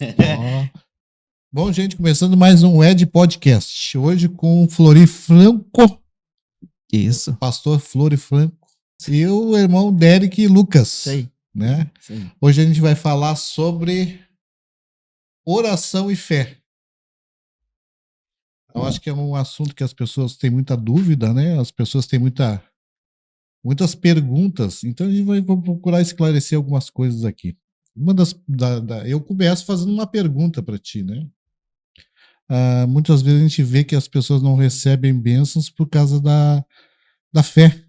Ó. Bom, gente, começando mais um Ed Podcast. Hoje com o Florifranco, Isso. pastor Florifranco, e o irmão Derek Lucas. Sei. Né? Sei. Hoje a gente vai falar sobre oração e fé. Eu acho que é um assunto que as pessoas têm muita dúvida, né? As pessoas têm muitas perguntas. Então a gente vai procurar esclarecer algumas coisas aqui. Eu começo fazendo uma pergunta para ti, né? Muitas vezes a gente vê que as pessoas não recebem bênçãos por causa da fé.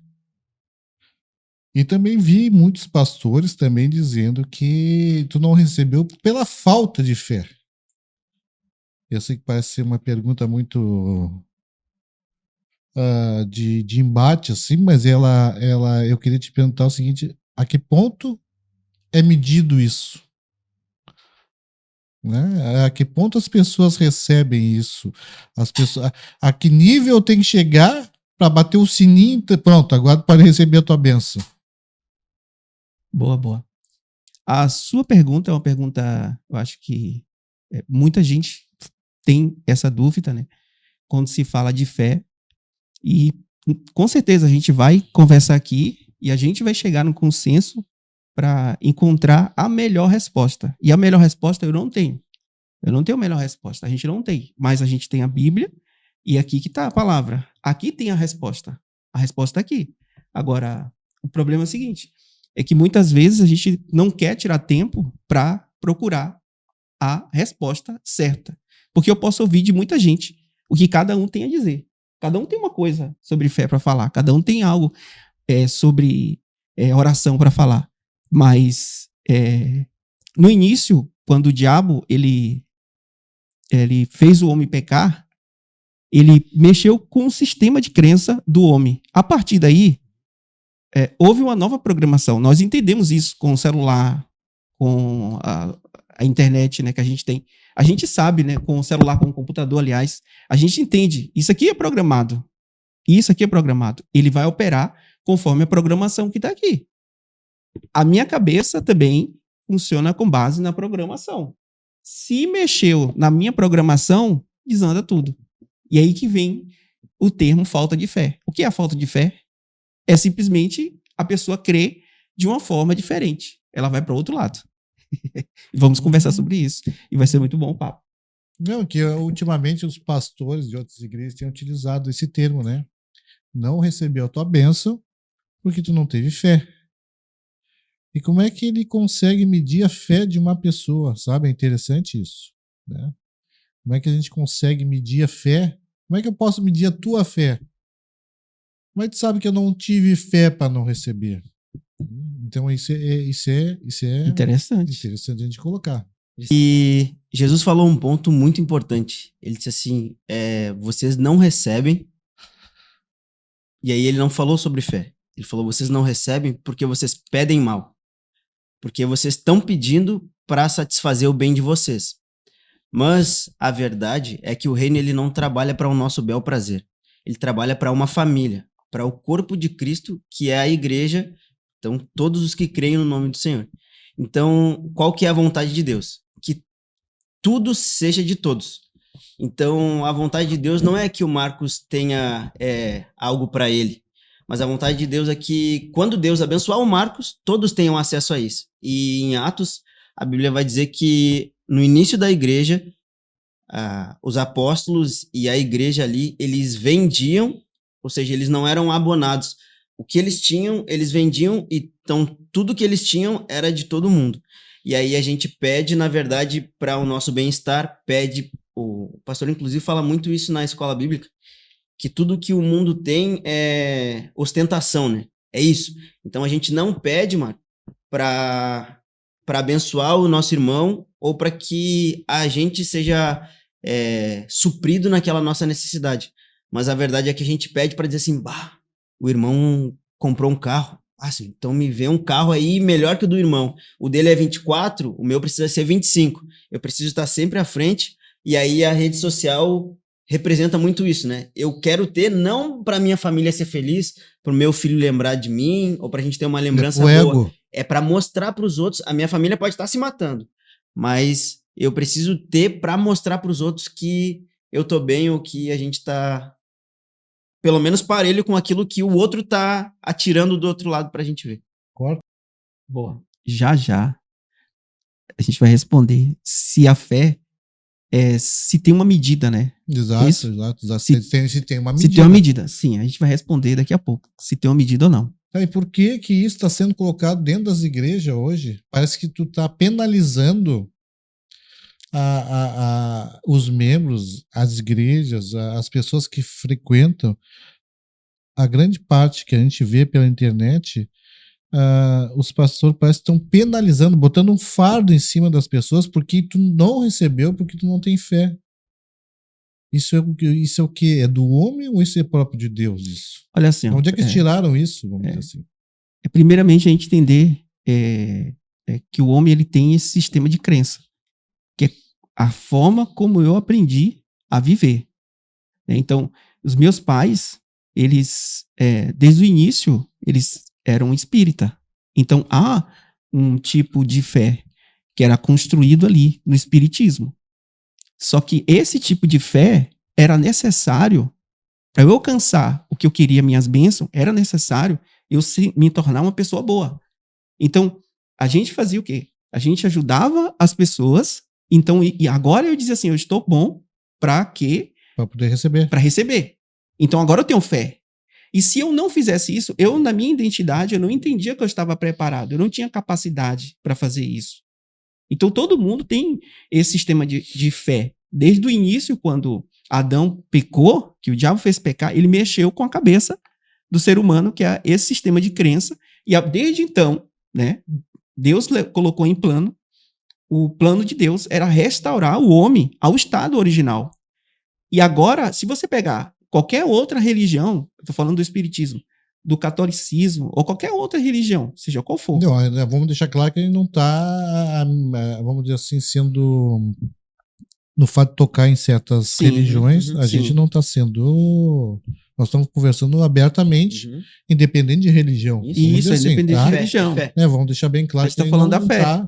E também vi muitos pastores também dizendo que tu não recebeu pela falta de fé. Eu sei que parece ser uma pergunta muito de embate, assim, mas eu queria te perguntar o seguinte: a que ponto é medido isso? Né? A que ponto as pessoas recebem isso? A que nível tem que chegar para bater o sininho? Pronto, agora para receber a tua bênção. Boa. A sua pergunta é uma pergunta, eu acho que muita gente tem essa dúvida, né? Quando se fala de fé. E com certeza a gente vai conversar aqui e a gente vai chegar num consenso para encontrar a melhor resposta. E a melhor resposta eu não tenho. Eu não tenho a melhor resposta. A gente não tem. Mas a gente tem a Bíblia e aqui que está a palavra. Aqui tem a resposta. A resposta aqui. Agora, o problema é o seguinte: é que muitas vezes a gente não quer tirar tempo para procurar a resposta certa. Porque eu posso ouvir de muita gente o que cada um tem a dizer. Cada um tem uma coisa sobre fé para falar. Cada um tem algo sobre oração para falar. Mas no início, quando o diabo ele fez o homem pecar, ele mexeu com o sistema de crença do homem. A partir daí, houve uma nova programação. Nós entendemos isso com o celular, com a internet, né, que a gente tem. A gente sabe, né, com o celular, com o computador, aliás, a gente entende. Isso aqui é programado. Isso aqui é programado. Ele vai operar conforme a programação que está aqui. A minha cabeça também funciona com base na programação. Se mexeu na minha programação, desanda tudo. E aí que vem o termo falta de fé. O que é a falta de fé? É simplesmente a pessoa crer de uma forma diferente. Ela vai para o outro lado. Vamos conversar sobre isso. E vai ser muito bom o papo. Não, que ultimamente os pastores de outras igrejas têm utilizado esse termo, né? Não recebeu a tua bênção porque tu não teve fé. E como é que ele consegue medir a fé de uma pessoa, sabe? É interessante isso, né? Como é que a gente consegue medir a fé? Como é que eu posso medir a tua fé? Como é que tu sabe que eu não tive fé para não receber? Então isso é interessante a gente colocar. E Jesus falou um ponto muito importante. Ele disse assim, vocês não recebem. E aí ele não falou sobre fé. Ele falou, vocês não recebem porque vocês pedem mal. Porque vocês estão pedindo para satisfazer o bem de vocês. Mas a verdade é que o reino ele não trabalha para o nosso bel prazer. Ele trabalha para uma família, para o corpo de Cristo, que é a igreja. Então, todos os que creem no nome do Senhor. Então, qual que é a vontade de Deus? Que tudo seja de todos. Então, a vontade de Deus não é que o Marcos tenha algo para ele, mas a vontade de Deus é que, quando Deus abençoar o Marcos, todos tenham acesso a isso. E em Atos, a Bíblia vai dizer que no início da igreja, os apóstolos e a igreja ali, eles vendiam, ou seja, eles não eram abonados. O que eles tinham, eles vendiam, então tudo que eles tinham era de todo mundo. E aí a gente pede, na verdade, para o nosso bem-estar, o pastor inclusive fala muito isso na escola bíblica, que tudo que o mundo tem é ostentação, né? É isso. Então a gente não pede, mano, para abençoar o nosso irmão ou para que a gente seja suprido naquela nossa necessidade. Mas a verdade é que a gente pede para dizer assim, bah, o irmão comprou um carro. Assim, então me vê um carro aí melhor que o do irmão. O dele é 24, o meu precisa ser 25. Eu preciso estar sempre à frente. E aí a rede social representa muito isso, né? Eu quero ter, não para minha família ser feliz, para o meu filho lembrar de mim, ou para a gente ter uma lembrança boa. É para mostrar para os outros. A minha família pode estar se matando, mas eu preciso ter para mostrar para os outros que eu tô bem ou que a gente tá pelo menos parelho com aquilo que o outro tá atirando do outro lado pra gente ver. Concordo? Boa. Já já a gente vai responder se a fé se tem uma medida, né? Exato, Isso. exato. Se- Se tem uma Se medida. tem uma medida, sim, a gente vai responder daqui a pouco. Se tem uma medida ou não. Tá, e por que que isso está sendo colocado dentro das igrejas hoje? Parece que tu tá penalizando os membros, as igrejas, as pessoas que frequentam. A grande parte que a gente vê pela internet, os pastores parecem que estão penalizando, botando um fardo em cima das pessoas porque tu não recebeu, porque tu não tem fé. Isso é o quê? É do homem ou isso é próprio de Deus? Isso? Olha assim, ó, Onde é que eles tiraram isso? Vamos dizer assim. primeiramente a gente entender que o homem ele tem esse sistema de crença, que é a forma como eu aprendi a viver. Então, os meus pais, eles, desde o início, eles eram espírita. Então, há um tipo de fé que era construído ali no espiritismo. Só que esse tipo de fé era necessário para eu alcançar o que eu queria, minhas bênçãos, era necessário eu me tornar uma pessoa boa. Então, a gente fazia o quê? A gente ajudava as pessoas. Então, e agora eu dizia assim, eu estou bom para quê? Para poder receber. Para receber. Então, agora eu tenho fé. E se eu não fizesse isso, eu, na minha identidade, eu não entendia que eu estava preparado. Eu não tinha capacidade para fazer isso. Então, todo mundo tem esse sistema de fé. Desde o início, quando Adão pecou, que o diabo fez pecar, ele mexeu com a cabeça do ser humano, que é esse sistema de crença. E desde então, né, Deus colocou em plano, o plano de Deus era restaurar o homem ao estado original. E agora, se você pegar qualquer outra religião, eu estou falando do espiritismo, do catolicismo, ou qualquer outra religião, seja qual for. Não, vamos deixar claro que ele não está, vamos dizer assim, sendo... No fato de tocar em certas religiões, a gente não está sendo... Nós estamos conversando abertamente, independente de religião. Isso, independente de religião. Vamos deixar bem claro a gente está falando da fé. Tá,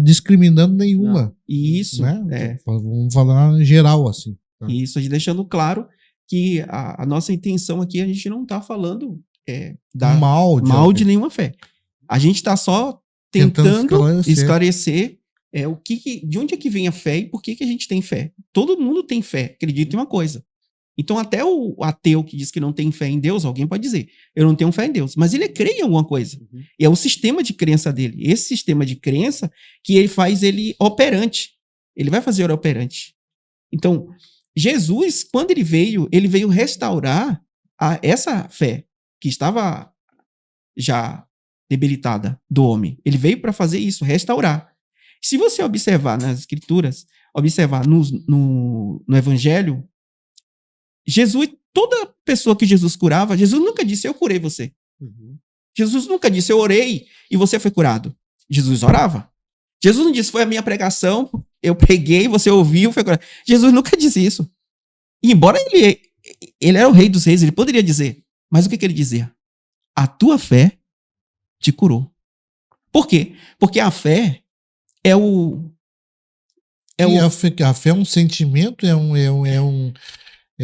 discriminando nenhuma. Não. Isso. Né? Vamos falar em geral, assim. Tá? Isso, a gente deixando claro que a nossa intenção aqui, a gente não está falando mal de nenhuma fé. A gente está só tentando esclarecer de onde é que vem a fé e por que a gente tem fé. Todo mundo tem fé, acredita em uma coisa. Então, até o ateu que diz que não tem fé em Deus, alguém pode dizer, eu não tenho fé em Deus, mas ele crê em alguma coisa. E é o sistema de crença dele. Esse sistema de crença que ele faz ele operante. Ele vai fazer operante. Então, Jesus, quando ele veio restaurar essa fé que estava já debilitada do homem. Ele veio para fazer isso, restaurar. Se você observar nas escrituras, observar no evangelho, Jesus, toda pessoa que Jesus curava, Jesus nunca disse, eu curei você. Jesus nunca disse, eu orei e você foi curado. Jesus orava. Jesus não disse, foi a minha pregação, eu preguei, você ouviu, foi curado. Jesus nunca disse isso. E embora ele era o rei dos reis, ele poderia dizer, mas o que ele dizia? A tua fé te curou. Por quê? Porque a fé a fé é um sentimento, é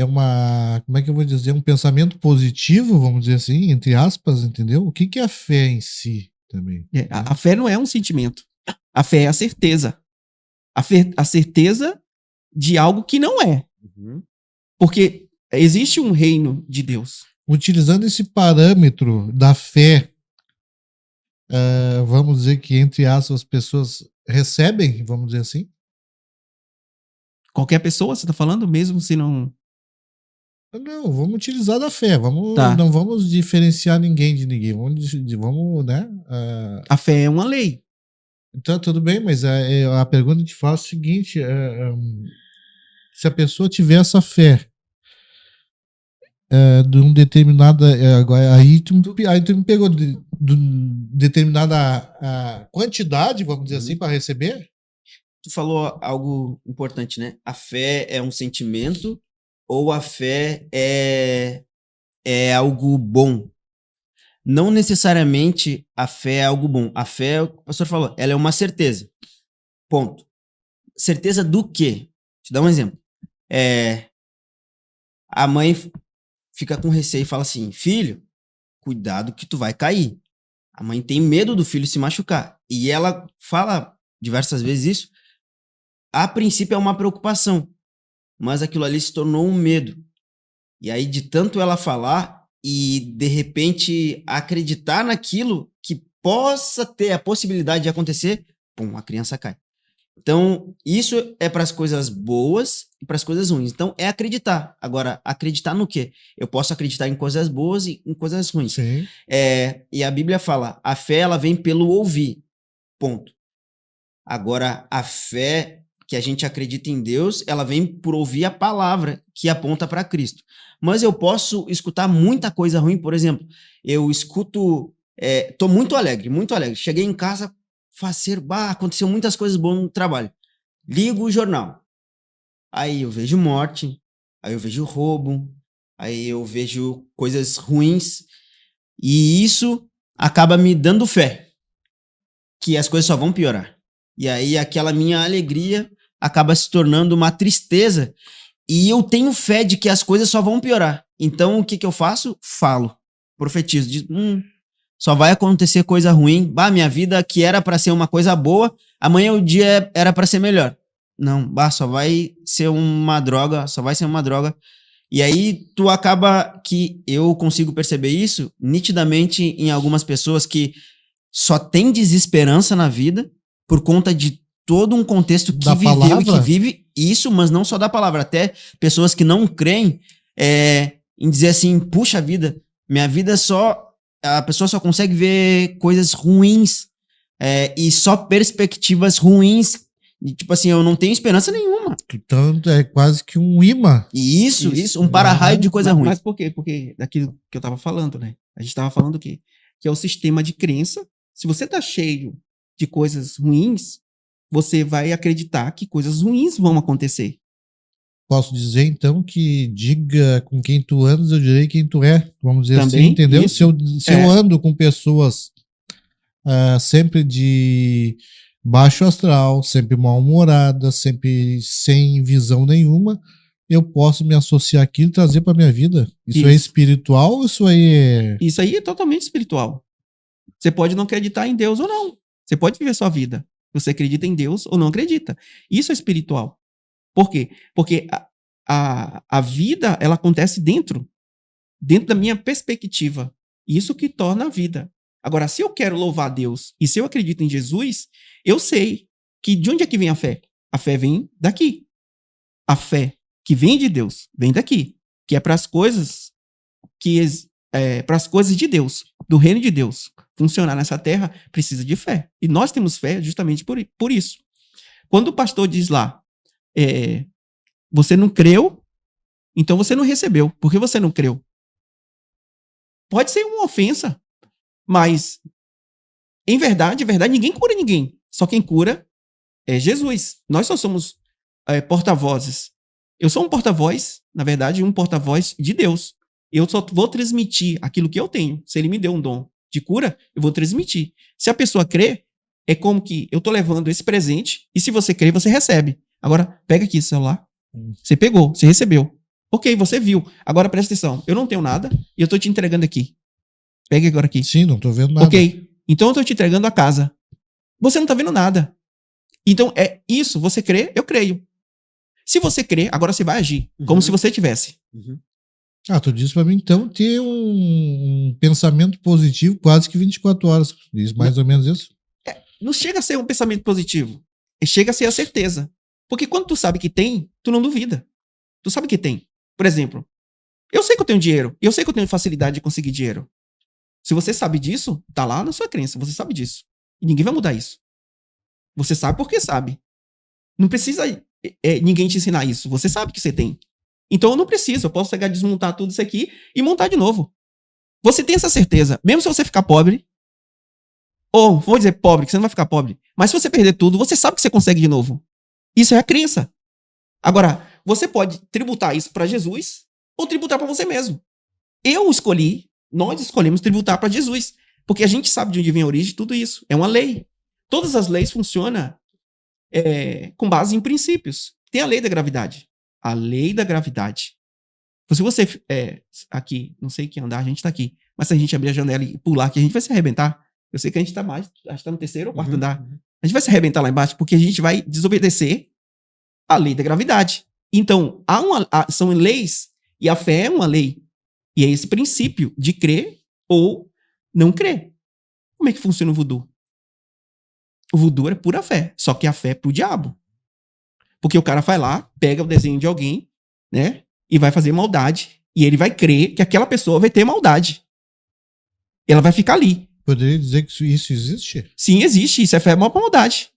uma, como é que eu vou dizer, um pensamento positivo, vamos dizer assim, entre aspas, entendeu? O que é a fé em si também? A fé não é um sentimento. A fé é a certeza. A certeza de algo que não é. Porque existe um reino de Deus. Utilizando esse parâmetro da fé, vamos dizer que, entre aspas, as pessoas recebem, vamos dizer assim? Qualquer pessoa, você está falando? Mesmo se não... Não, vamos utilizar da fé. Não vamos diferenciar ninguém de ninguém. Vamos, né? A fé é uma lei. Então, tudo bem, mas a pergunta que te faço é o seguinte: se a pessoa tiver essa fé de um determinada. Aí tu me pegou de determinada quantidade, vamos dizer assim, para receber? Tu falou algo importante, né? A fé é um sentimento ou a fé é algo bom? Não necessariamente a fé é algo bom. A fé, o pastor falou, ela é uma certeza. Ponto. certeza do quê? Te dar um exemplo. A mãe fica com receio e fala assim, filho, cuidado que tu vai cair. A mãe tem medo do filho se machucar. E ela fala diversas vezes isso. A princípio é uma preocupação, mas aquilo ali se tornou um medo. E aí, de tanto ela falar e, de repente, acreditar naquilo que possa ter a possibilidade de acontecer, pum, a criança cai. Então, isso é para as coisas boas e para as coisas ruins. Então, é acreditar. Agora, acreditar no quê? Eu posso acreditar em coisas boas e em coisas ruins. Sim. E a Bíblia fala, a fé, ela vem pelo ouvir. Ponto. Agora, a fé que a gente acredita em Deus, ela vem por ouvir a palavra que aponta para Cristo. Mas eu posso escutar muita coisa ruim, por exemplo, eu escuto, tô muito alegre. Cheguei em casa, faceiro, aconteceu muitas coisas boas no trabalho. Ligo o jornal. Aí eu vejo morte, aí eu vejo roubo, aí eu vejo coisas ruins, e isso acaba me dando fé, que as coisas só vão piorar. E aí aquela minha alegria acaba se tornando uma tristeza, e eu tenho fé de que as coisas só vão piorar. Então o que eu faço? Falo, profetizo, diz, só vai acontecer coisa ruim. Minha vida que era para ser uma coisa boa, amanhã o dia era para ser melhor. Não, só vai ser uma droga, E aí tu acaba que eu consigo perceber isso nitidamente em algumas pessoas que só tem desesperança na vida por conta de todo um contexto que viveu e que vive isso, mas não só da palavra, até pessoas que não creem em dizer assim, puxa vida, minha vida a pessoa só consegue ver coisas ruins e só perspectivas ruins, e, tipo assim, eu não tenho esperança nenhuma. Então é quase que um imã. Isso, um para-raio de coisa ruim. Mas por quê? Porque daquilo que eu tava falando, né? A gente tava falando o quê? Que é o sistema de crença. Se você tá cheio de coisas ruins, você vai acreditar que coisas ruins vão acontecer. Posso dizer, então, que diga com quem tu andas, eu direi quem tu é. Vamos dizer Também, assim, entendeu? isso. Se eu ando com pessoas sempre de baixo astral, sempre mal-humoradas, sempre sem visão nenhuma, eu posso me associar àquilo e trazer para minha vida. Isso é espiritual ou isso aí é... Isso aí é totalmente espiritual. Você pode não acreditar em Deus ou não. Você pode viver sua vida. Você acredita em Deus ou não acredita. Isso é espiritual. Por quê? Porque a vida, ela acontece dentro da minha perspectiva. Isso que torna a vida. Agora, se eu quero louvar a Deus e se eu acredito em Jesus, eu sei que de onde é que vem a fé? A fé vem daqui. A fé que vem de Deus vem daqui, que é para as coisas para as coisas de Deus, do reino de Deus. Funcionar nessa terra precisa de fé. E nós temos fé justamente por isso. Quando o pastor diz lá, você não creu, então você não recebeu. Por que você não creu? Pode ser uma ofensa, mas em verdade, ninguém cura ninguém. Só quem cura é Jesus. Nós só somos porta-vozes. Eu sou um porta-voz, na verdade, um porta-voz de Deus. Eu só vou transmitir aquilo que eu tenho. Se ele me deu um dom de cura, eu vou transmitir. Se a pessoa crê, é como que eu tô levando esse presente e se você crê, você recebe. Agora, pega aqui esse celular. Você pegou, você recebeu. Ok, você viu. Agora presta atenção. Eu não tenho nada e eu tô te entregando aqui. Pega agora aqui. Sim, não tô vendo nada. Ok, então eu tô te entregando a casa. Você não tá vendo nada. Então é isso, você crê, eu creio. Se você crê, agora você vai agir, como se você tivesse. Tu disse pra mim, então, ter um pensamento positivo quase que 24 horas. Diz mais ou menos isso? Não chega a ser um pensamento positivo. Chega a ser a certeza. Porque quando tu sabe que tem, tu não duvida. Tu sabe que tem. Por exemplo, eu sei que eu tenho dinheiro. Eu sei que eu tenho facilidade de conseguir dinheiro. Se você sabe disso, tá lá na sua crença. Você sabe disso. E ninguém vai mudar isso. Você sabe porque sabe. Não precisa ninguém te ensinar isso. Você sabe que você tem. Então eu não preciso. Eu posso pegar, desmontar tudo isso aqui e montar de novo. Você tem essa certeza. Mesmo se você ficar pobre, ou vou dizer pobre, que você não vai ficar pobre, mas se você perder tudo, você sabe que você consegue de novo. Isso é a crença. Agora, você pode tributar isso para Jesus ou tributar para você mesmo. Nós escolhemos tributar para Jesus, porque a gente sabe de onde vem a origem de tudo isso. É uma lei. Todas as leis funcionam com base em princípios. Tem a lei da gravidade. A lei da gravidade. Se você, aqui, não sei que andar, a gente tá aqui, mas se a gente abrir a janela e pular aqui, a gente vai se arrebentar. Eu sei que a gente tá mais, acho que tá no terceiro ou quarto andar. A gente vai se arrebentar lá embaixo porque a gente vai desobedecer a lei da gravidade. Então, são leis e a fé é uma lei. E é esse princípio de crer ou não crer. Como é que funciona o voodoo? O voodoo é pura fé, só que a fé é pro diabo. Porque o cara vai lá, pega o desenho de alguém, né? E vai fazer maldade. E ele vai crer que aquela pessoa vai ter maldade. Ela vai ficar ali. Poderia dizer que isso existe? Sim, existe. Isso é fé pra maldade.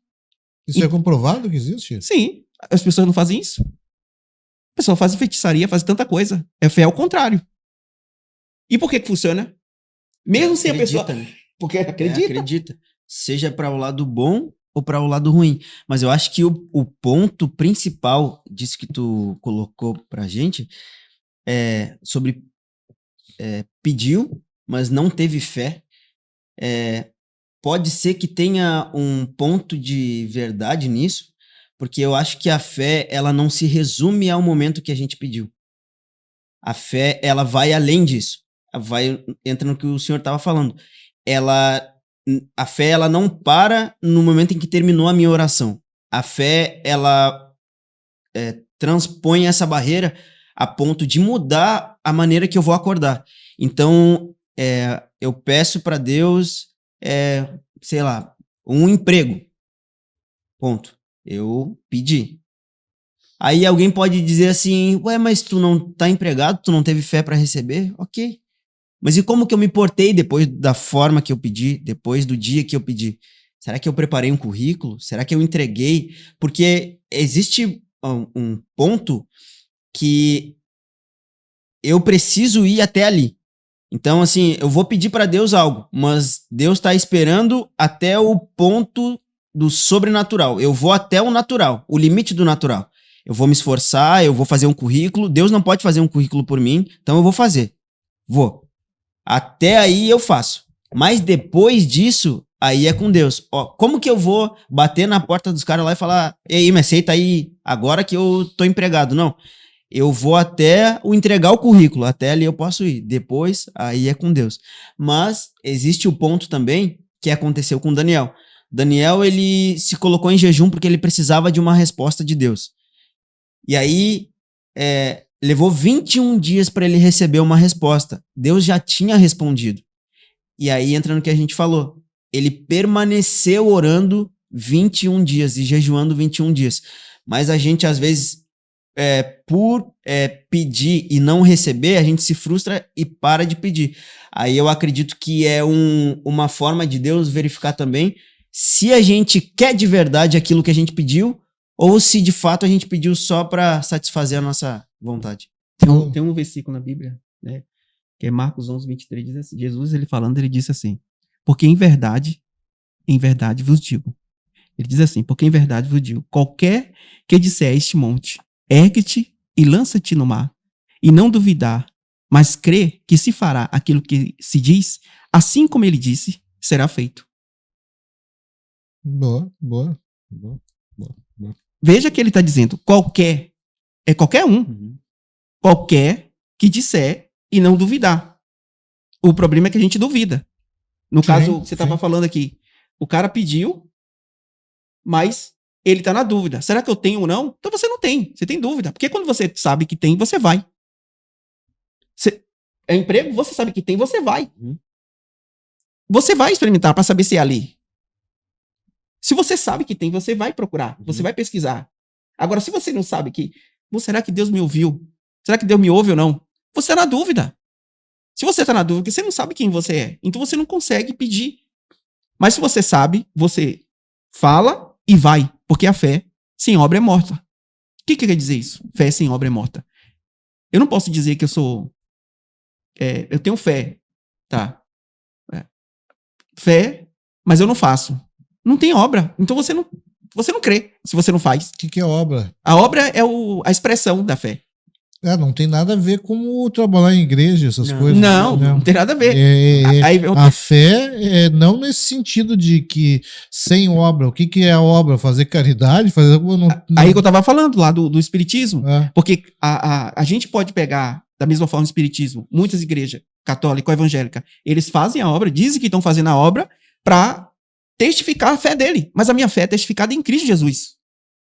Isso é comprovado que existe? Sim. As pessoas não fazem isso. A pessoa faz feitiçaria, faz tanta coisa. É fé ao contrário. E por que funciona? Mesmo sem a pessoa... Né? Porque acredita. Acredita. Seja para o lado bom ou para o lado ruim. Mas eu acho que o ponto principal disso que tu colocou pra gente é sobre pediu, mas não teve fé. Pode ser que tenha um ponto de verdade nisso, porque eu acho que a fé, ela não se resume ao momento que a gente pediu. A fé, ela vai além disso. Entra no que o senhor estava falando. A fé, ela não para no momento em que terminou a minha oração. A fé, ela transpõe essa barreira a ponto de mudar a maneira que eu vou acordar. Então, eu peço para Deus, sei lá, um emprego. Ponto. Eu pedi. Aí alguém pode dizer assim, ué, mas tu não tá empregado, tu não teve fé para receber? Ok. Mas e como que eu me portei depois da forma que eu pedi, depois do dia que eu pedi? Será que eu preparei um currículo? Será que eu entreguei? Porque existe um ponto que eu preciso ir até ali. Então, assim, eu vou pedir para Deus algo, mas Deus está esperando até o ponto do sobrenatural. Eu vou até o natural, o limite do natural. Eu vou me esforçar, eu vou fazer um currículo. Deus não pode fazer um currículo por mim, então eu vou fazer. Vou. Até aí eu faço. Mas depois disso, aí é com Deus. Ó, como que eu vou bater na porta dos caras lá e falar, ei, me aceita aí agora que eu tô empregado? Não. Eu vou até entregar o currículo, até ali eu posso ir. Depois, aí é com Deus. Mas existe o ponto também que aconteceu com Daniel. Daniel, ele se colocou em jejum porque ele precisava de uma resposta de Deus. E aí, levou 21 dias para ele receber uma resposta. Deus já tinha respondido. E aí entra no que a gente falou. Ele permaneceu orando 21 dias e jejuando 21 dias. Mas a gente, às vezes, por pedir e não receber, a gente se frustra e para de pedir. Aí eu acredito que é uma forma de Deus verificar também se a gente quer de verdade aquilo que a gente pediu ou se de fato a gente pediu só para satisfazer a nossa vontade. Tem um versículo na Bíblia, né, que é Marcos 11, 23, diz assim, Jesus, ele falando, ele disse assim, porque em verdade vos digo. Ele diz assim, porque em verdade vos digo, qualquer que disser a este monte, ergue-te e lança-te no mar, e não duvidar, mas crer que se fará aquilo que se diz, assim como ele disse, será feito. Boa. Veja que ele está dizendo, qualquer um. Uhum. Qualquer que disser e não duvidar. O problema é que a gente duvida. No caso, você estava falando aqui, o cara pediu, mas ele está na dúvida. Será que eu tenho ou não? Então você não tem, você tem dúvida. Porque quando você sabe que tem, você vai. É emprego, você sabe que tem, você vai. Uhum. Você vai experimentar para saber se é ali. Se você sabe que tem, você vai procurar, você vai pesquisar. Agora, se você não sabe que, será que Deus me ouviu? Será que Deus me ouve ou não? Você está na dúvida. Se você está na dúvida, você não sabe quem você é. Então você não consegue pedir. Mas se você sabe, você fala e vai. Porque a fé sem obra é morta. O que quer dizer isso? Fé sem obra é morta. Eu não posso dizer que eu sou... eu tenho fé. Tá. Fé, mas eu não faço. Não tem obra. Então você não crê se você não faz. O que é obra? A obra é a expressão da fé. Não tem nada a ver com trabalhar em igreja, essas Não. coisas. Não tem nada a ver. Aí vem A fé é não nesse sentido de que sem obra. O que é a obra? Fazer caridade? Aí que eu tava falando lá do espiritismo. É. Porque a gente pode pegar, da mesma forma, o espiritismo. Muitas igrejas, católica ou evangélica, eles fazem a obra, dizem que estão fazendo a obra para testificar a fé dele. Mas a minha fé é testificada em Cristo Jesus.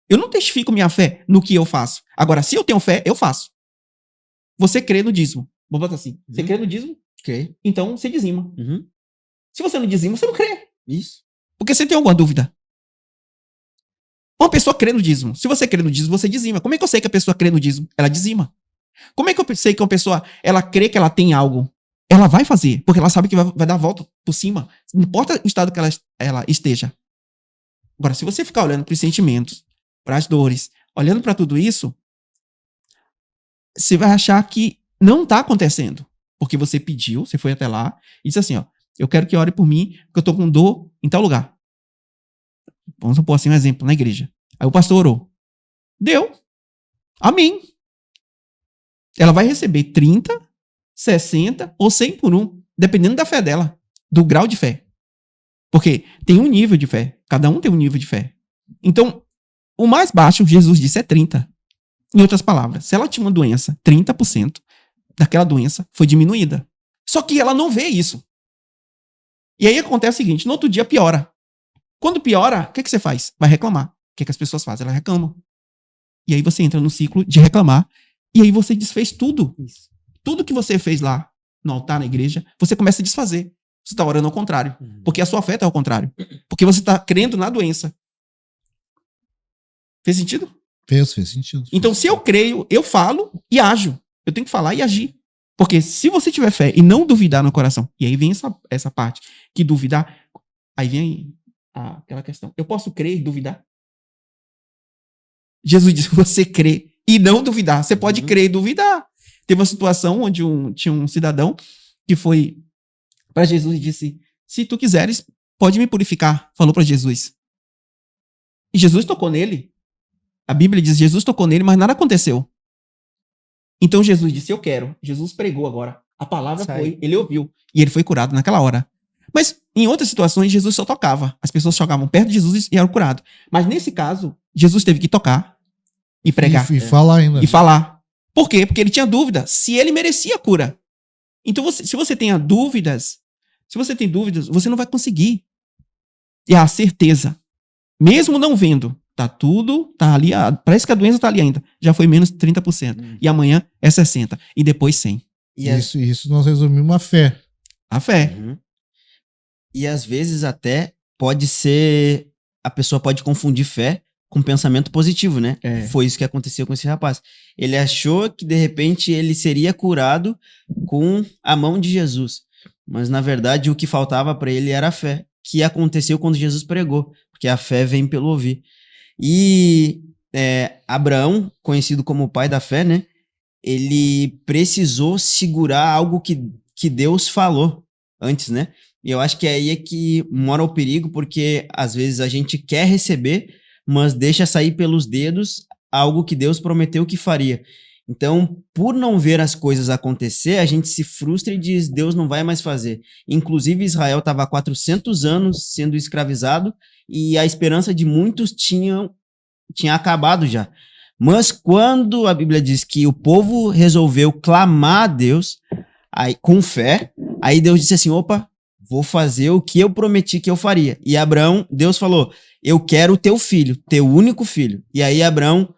Eu não testifico minha fé no que eu faço. Agora, se eu tenho fé, eu faço. Você crê no dízimo. Vou botar assim. Você crê no dízimo? Ok. Então você dizima. Uhum. Se você não dizima, você não crê. Isso. Porque você tem alguma dúvida. Uma pessoa crê no dízimo. Se você crê no dízimo, você dizima. Como é que eu sei que a pessoa crê no dízimo? Ela dizima. Como é que eu sei que uma pessoa, ela crê que ela tem algo? Ela vai fazer, porque ela sabe que vai dar a volta por cima. Não importa o estado que ela esteja. Agora, se você ficar olhando para os sentimentos, para as dores, olhando para tudo isso, você vai achar que não está acontecendo. Porque você pediu, você foi até lá e disse assim, ó, eu quero que ore por mim, porque eu tô com dor em tal lugar. Vamos supor assim um exemplo, na igreja. Aí o pastor orou. Deu. Amém. Ela vai receber 30, 60 ou 100 por 1, dependendo da fé dela, do grau de fé. Porque tem um nível de fé. Cada um tem um nível de fé. Então, o mais baixo, Jesus disse, é 30. Em outras palavras, se ela tinha uma doença, 30% daquela doença foi diminuída. Só que ela não vê isso. E aí acontece o seguinte, no outro dia piora. Quando piora, o que você faz? Vai reclamar. O que as pessoas fazem? Elas reclamam. E aí você entra no ciclo de reclamar. E aí você desfez tudo. Isso. Tudo que você fez lá no altar, na igreja, você começa a desfazer. Você está orando ao contrário. Porque a sua fé está ao contrário. Porque você está crendo na doença. Fez sentido? Fez sentido. Então, se eu creio, eu falo e ajo. Eu tenho que falar e agir. Porque se você tiver fé e não duvidar no coração, e aí vem essa parte que duvidar, aí vem aquela questão. Eu posso crer e duvidar? Jesus disse, você crê e não duvidar. Você pode crer e duvidar. Teve uma situação onde tinha um cidadão que foi para Jesus e disse, se tu quiseres, pode me purificar. Falou para Jesus. E Jesus tocou nele. A Bíblia diz, Jesus tocou nele, mas nada aconteceu. Então Jesus disse, eu quero. Jesus pregou agora. A palavra foi, ele ouviu. E ele foi curado naquela hora. Mas em outras situações, Jesus só tocava. As pessoas chegavam perto de Jesus e eram curados. Mas nesse caso, Jesus teve que tocar e pregar. E falar ainda. E falar. Por quê? Porque ele tinha dúvida se ele merecia a cura. Então, se você tem dúvidas, você não vai conseguir. E a certeza, mesmo não vendo, tá ali, parece que a doença tá ali ainda. Já foi menos 30%. E amanhã é 60%. E depois 100%. Isso nós resumimos a fé. A fé. E às vezes até pode ser, a pessoa pode confundir fé com pensamento positivo, né? É. Foi isso que aconteceu com esse rapaz. Ele achou que de repente ele seria curado com a mão de Jesus. Mas na verdade o que faltava para ele era a fé, que aconteceu quando Jesus pregou, porque a fé vem pelo ouvir. E Abraão, conhecido como o pai da fé, né? Ele precisou segurar algo que Deus falou antes, né? E eu acho que aí é que mora o perigo, porque às vezes a gente quer receber, mas deixa sair pelos dedos algo que Deus prometeu que faria. Então, por não ver as coisas acontecer, a gente se frustra e diz, Deus não vai mais fazer. Inclusive, Israel estava há 400 anos sendo escravizado e a esperança de muitos tinha acabado já. Mas quando a Bíblia diz que o povo resolveu clamar a Deus aí, com fé, aí Deus disse assim, opa, vou fazer o que eu prometi que eu faria. E Abraão, Deus falou, eu quero o teu filho, teu único filho. E aí Abraão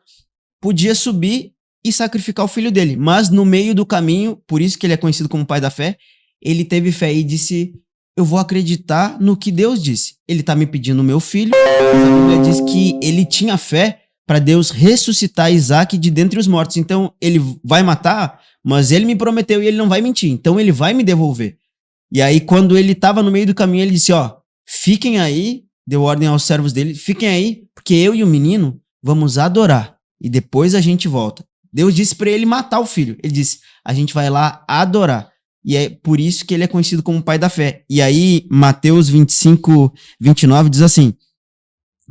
podia subir e sacrificar o filho dele. Mas no meio do caminho, por isso que ele é conhecido como pai da fé, ele teve fé e disse, eu vou acreditar no que Deus disse. Ele tá me pedindo o meu filho, mas a Bíblia diz que ele tinha fé para Deus ressuscitar Isaac de dentre os mortos. Então ele vai matar, mas ele me prometeu e ele não vai mentir. Então ele vai me devolver. E aí, quando ele estava no meio do caminho, ele disse, ó, fiquem aí, deu ordem aos servos dele, fiquem aí, porque eu e o menino vamos adorar, e depois a gente volta. Deus disse para ele matar o filho. Ele disse, a gente vai lá adorar. E é por isso que ele é conhecido como pai da fé. E aí, Mateus 25, 29 diz assim,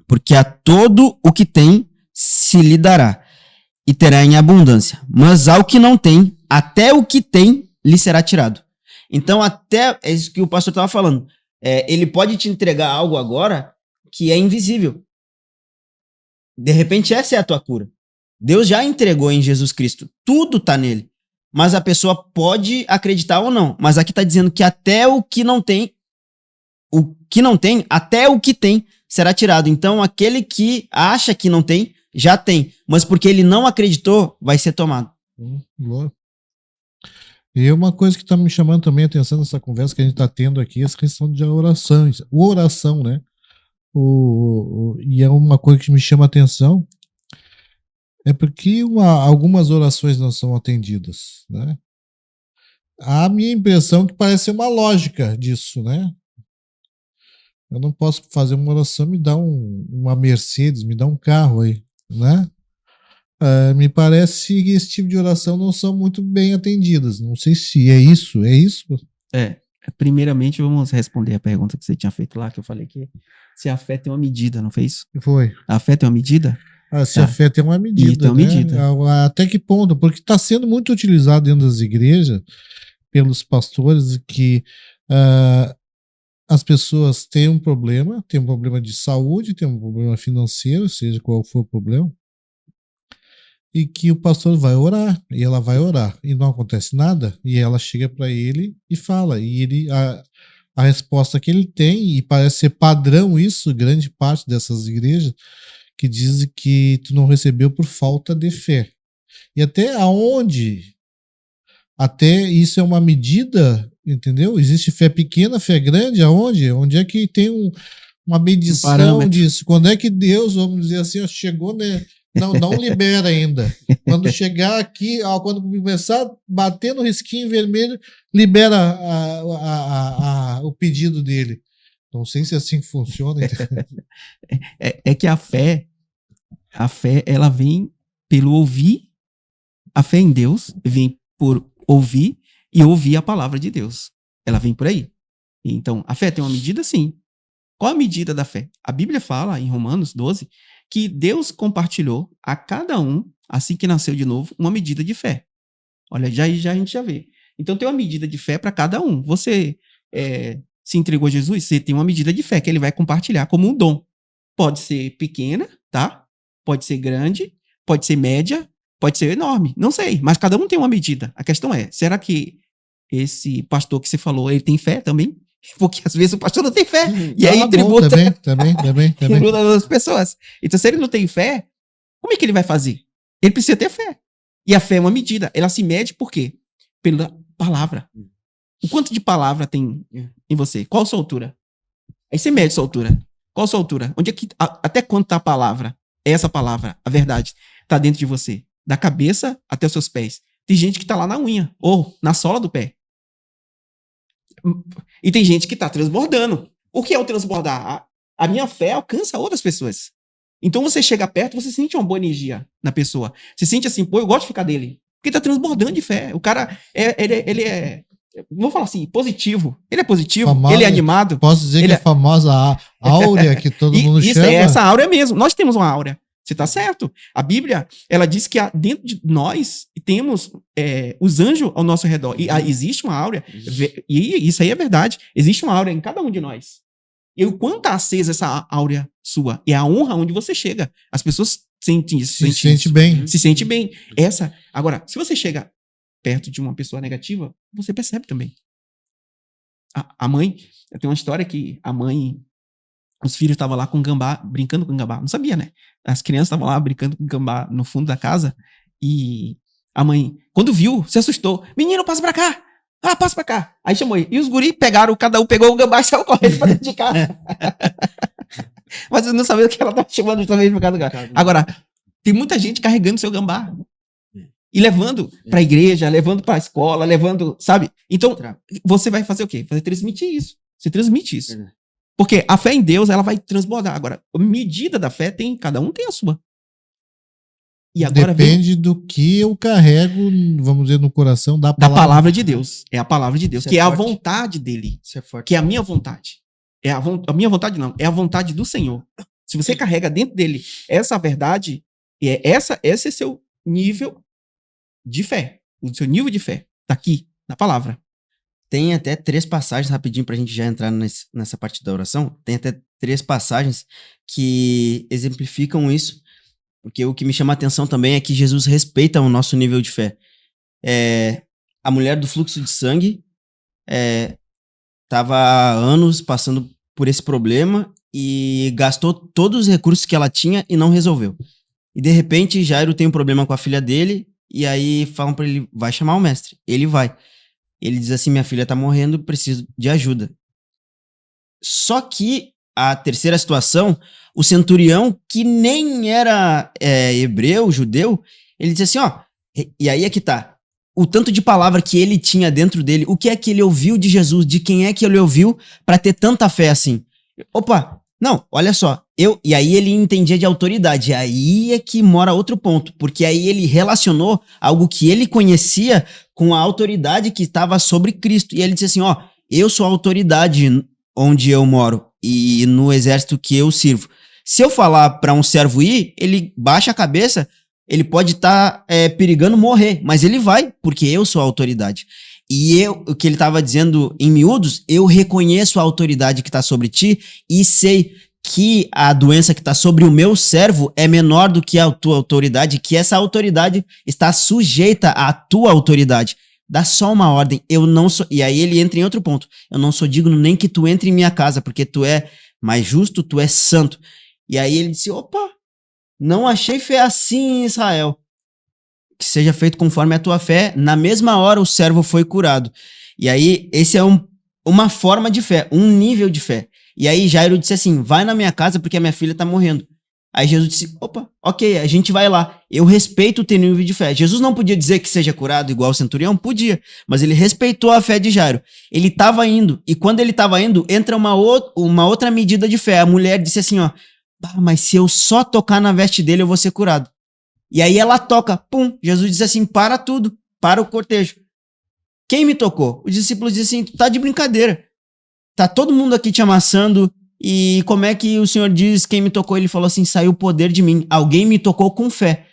porque a todo o que tem se lhe dará, e terá em abundância. Mas ao que não tem, até o que tem lhe será tirado. Então, até é isso que o pastor estava falando. Ele pode te entregar algo agora que é invisível. De repente, essa é a tua cura. Deus já entregou em Jesus Cristo. Tudo está nele. Mas a pessoa pode acreditar ou não. Mas aqui está dizendo que até o que não tem, até o que tem será tirado. Então, aquele que acha que não tem, já tem. Mas porque ele não acreditou, vai ser tomado. Boa. E uma coisa que está me chamando também a atenção nessa conversa que a gente está tendo aqui, essa questão de orações. Oração, né? E é uma coisa que me chama a atenção, é porque algumas orações não são atendidas, né? A minha impressão é que parece ser uma lógica disso, né? Eu não posso fazer uma oração, me dá uma Mercedes, me dá um carro aí, né? Me parece que esse tipo de oração não são muito bem atendidas. Não sei se é isso, é isso? Primeiramente, vamos responder a pergunta que você tinha feito lá, que eu falei que se a fé tem uma medida, não foi isso? Foi. A fé tem uma medida? Se a fé tem uma medida, tem uma medida. Até que ponto? Porque está sendo muito utilizado dentro das igrejas, pelos pastores, que as pessoas têm um problema de saúde, têm um problema financeiro, seja qual for o problema, e que o pastor vai orar, e ela vai orar, e não acontece nada, e ela chega para ele e fala, e ele, a resposta que ele tem, e parece ser padrão isso, grande parte dessas igrejas, que dizem que tu não recebeu por falta de fé. E até isso é uma medida, entendeu? Existe fé pequena, fé grande, aonde? Onde é que tem uma medição disso? Quando é que Deus, vamos dizer assim, chegou, né? Não libera ainda. Quando chegar aqui, quando começar a bater no risquinho vermelho, libera o pedido dele. Não sei se assim funciona. É que a fé, ela vem pelo ouvir. A fé em Deus vem por ouvir e ouvir a palavra de Deus. Ela vem por aí. Então, a fé tem uma medida, sim. Qual a medida da fé? A Bíblia fala, em Romanos 12, que Deus compartilhou a cada um, assim que nasceu de novo, uma medida de fé. Olha, já a gente já vê. Então tem uma medida de fé para cada um. Você se entregou a Jesus, você tem uma medida de fé que ele vai compartilhar como um dom. Pode ser pequena, tá? Pode ser grande, pode ser média, pode ser enorme. Não sei, mas cada um tem uma medida. A questão é, será que esse pastor que você falou, ele tem fé também? Porque às vezes o pastor não tem fé. E aí tributa. Também. Tributa as pessoas. Então, se ele não tem fé, como é que ele vai fazer? Ele precisa ter fé. E a fé é uma medida. Ela se mede por quê? Pela palavra. O quanto de palavra tem em você? Qual a sua altura? Aí você mede sua altura. Qual a sua altura? Onde é que, até quanto está a palavra? Essa palavra, a verdade, está dentro de você. Da cabeça até os seus pés. Tem gente que está lá na unha ou na sola do pé. E tem gente que está transbordando. O que é o transbordar? A minha fé alcança outras pessoas. Então você chega perto, você sente uma boa energia na pessoa. Você sente assim, pô, eu gosto de ficar dele. Porque está transbordando de fé. O cara, ele é, vamos falar assim, positivo. Ele é positivo, ele é animado. Posso dizer que é a famosa áurea que todo mundo chama? É essa áurea mesmo. Nós temos uma áurea. Você está certo. A Bíblia, ela diz que dentro de nós temos os anjos ao nosso redor. E existe uma áurea. E isso aí é verdade. Existe uma áurea em cada um de nós. E o quanto está acesa essa áurea sua? E a honra onde você chega. As pessoas sentem isso. Se sente bem. Se sente bem. Agora, se você chega perto de uma pessoa negativa, você percebe também. A mãe, tem uma história que a mãe... Os filhos estavam lá com gambá, brincando com gambá. Não sabia, né? As crianças estavam lá brincando com gambá no fundo da casa. E a mãe, quando viu, se assustou. Menino, passa pra cá. Passa pra cá. Aí chamou ele. E os guris pegaram, cada um pegou o gambá e saiu correndo pra dentro de casa. Mas eu não sabia que ela estava chamando justamente por causa do gambá. Agora, tem muita gente carregando seu gambá. E levando pra igreja, levando pra escola, levando, sabe? Então, você vai fazer o quê? Vai transmitir isso. Você transmite isso. Porque a fé em Deus, ela vai transbordar. Agora, a medida da fé cada um tem a sua. E agora depende do que eu carrego, vamos dizer, no coração da palavra de Deus. É a palavra de Deus, Isso que é a forte. vontade dele. Isso é forte. Que é a minha vontade. A minha vontade não, é a vontade do Senhor. Se você carrega dentro dele essa verdade, esse é seu nível de fé. O seu nível de fé tá aqui, na palavra. Tem até 3 passagens, rapidinho, pra gente já entrar nessa parte da oração. Tem até 3 passagens que exemplificam isso. Porque o que me chama a atenção também é que Jesus respeita o nosso nível de fé. A mulher do fluxo de sangue estava há anos passando por esse problema e gastou todos os recursos que ela tinha e não resolveu. E de repente Jairo tem um problema com a filha dele e aí falam para ele, vai chamar o mestre. Ele vai. Ele diz assim, minha filha tá morrendo, preciso de ajuda. Só que a terceira situação, o centurião, que nem era hebreu, judeu, ele diz assim, e aí é que tá. O tanto de palavra que ele tinha dentro dele, o que é que ele ouviu de Jesus, de quem é que ele ouviu para ter tanta fé assim? Opa, não, olha só, e aí ele entendia de autoridade, aí é que mora outro ponto, porque aí ele relacionou algo que ele conhecia com a autoridade que estava sobre Cristo, e ele disse assim, eu sou a autoridade onde eu moro e no exército que eu sirvo. Se eu falar para um servo ir, ele baixa a cabeça, ele pode estar perigando morrer, mas ele vai, porque eu sou a autoridade. E o que ele estava dizendo em miúdos, eu reconheço a autoridade que está sobre ti e sei que a doença que está sobre o meu servo é menor do que a tua autoridade, que essa autoridade está sujeita à tua autoridade. Dá só uma ordem, eu não sou... E aí ele entra em outro ponto. Eu não sou digno nem que tu entre em minha casa, porque tu é mais justo, tu é santo. E aí ele disse, opa, não achei fé assim em Israel. Que seja feito conforme a tua fé. Na mesma hora o servo foi curado. E aí esse é uma forma de fé, um nível de fé. E aí Jairo disse assim, vai na minha casa porque a minha filha tá morrendo. Aí Jesus disse, opa, ok, a gente vai lá. Eu respeito o teu nível de fé. Jesus não podia dizer que seja curado igual o centurião? Podia, mas ele respeitou a fé de Jairo. Ele estava indo, e quando ele estava indo, entra uma outra medida de fé. A mulher disse assim, mas se eu só tocar na veste dele, eu vou ser curado. E aí ela toca, pum, Jesus diz assim, para tudo, para o cortejo. Quem me tocou? Os discípulos dizem assim, tu tá de brincadeira. Tá todo mundo aqui te amassando, e como é que o Senhor diz quem me tocou? Ele falou assim, saiu o poder de mim. Alguém me tocou com fé.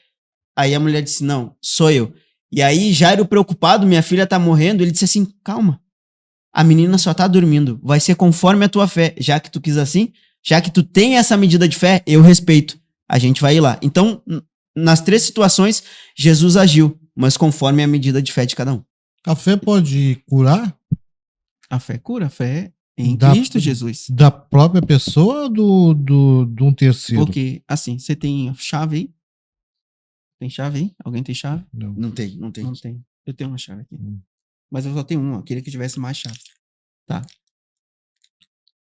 Aí a mulher disse, não, sou eu. E aí Jairo preocupado, minha filha tá morrendo, ele disse assim, calma, a menina só tá dormindo, vai ser conforme a tua fé. Já que tu quis assim, já que tu tem essa medida de fé, eu respeito. A gente vai ir lá. Então, nas 3 situações, Jesus agiu, mas conforme a medida de fé de cada um. A fé pode curar? A fé cura, a fé em Da- Cristo Jesus. Da própria pessoa ou de um terceiro? Porque, assim, você tem chave aí? Tem chave aí? Alguém tem chave? Não. Não tem. Não tem. Eu tenho uma chave aqui. Hum. Mas eu só tenho uma. Eu queria que tivesse mais chaves. Tá.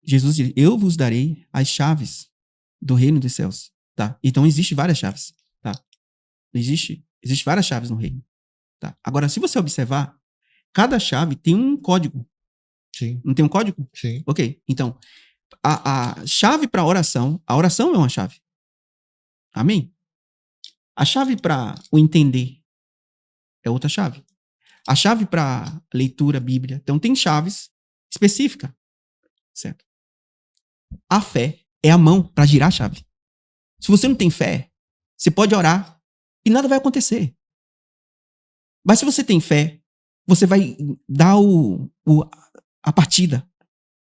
Jesus diz, eu vos darei as chaves do reino dos céus. Tá. Então, existe várias chaves. Tá. Existe várias chaves no reino. Tá. Agora, se você observar, cada chave tem um código. Sim, Não tem um código? sim. Ok. Então, a chave para a oração é uma chave. Amém? A chave para o entender é outra chave. A chave para leitura, Bíblia. Então, tem chaves específicas. Certo? A fé é a mão para girar a chave. Se você não tem fé, você pode orar e nada vai acontecer. Mas se você tem fé, você vai dar a partida.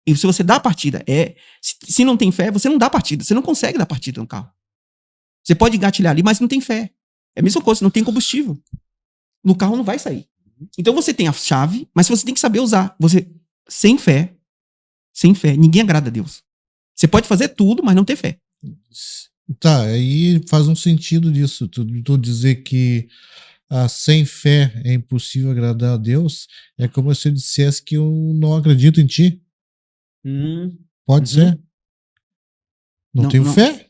E se você dá a partida, se não tem fé, você não dá a partida. Você não consegue dar partida no carro. Você pode engatilhar ali, mas não tem fé. É a mesma coisa, não tem combustível. No carro não vai sair. Então você tem a chave, mas você tem que saber usar. Você, sem fé, ninguém agrada a Deus. Você pode fazer tudo, mas não ter fé. Tá, aí faz um sentido disso. Tu dizer que sem fé é impossível agradar a Deus, é como se eu dissesse que eu não acredito em ti. Pode ser? Não tenho fé?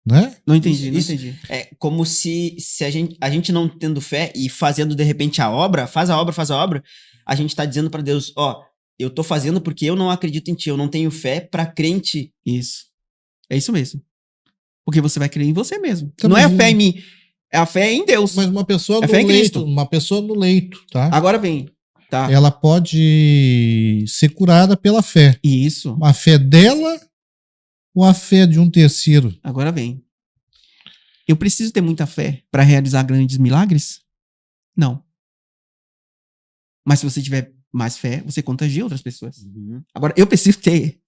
Né? Não entendi, não Isso. entendi. É como se a gente não tendo fé e fazendo de repente a obra, faz a obra, a gente tá dizendo pra Deus, eu tô fazendo porque eu não acredito em ti, eu não tenho fé pra crer em ti. Isso. É isso mesmo. Porque você vai crer em você mesmo. Tá, não é a mas fé em mim, é a fé em Deus. Mas uma pessoa É no fé em leito, Cristo. uma pessoa no leito, tá? Agora vem. Tá. Ela pode ser curada pela fé. Isso. A fé dela ou a fé de um terceiro? Agora vem. Eu preciso ter muita fé para realizar grandes milagres? Não. Mas se você tiver mais fé, você contagia outras pessoas. Agora, eu preciso ter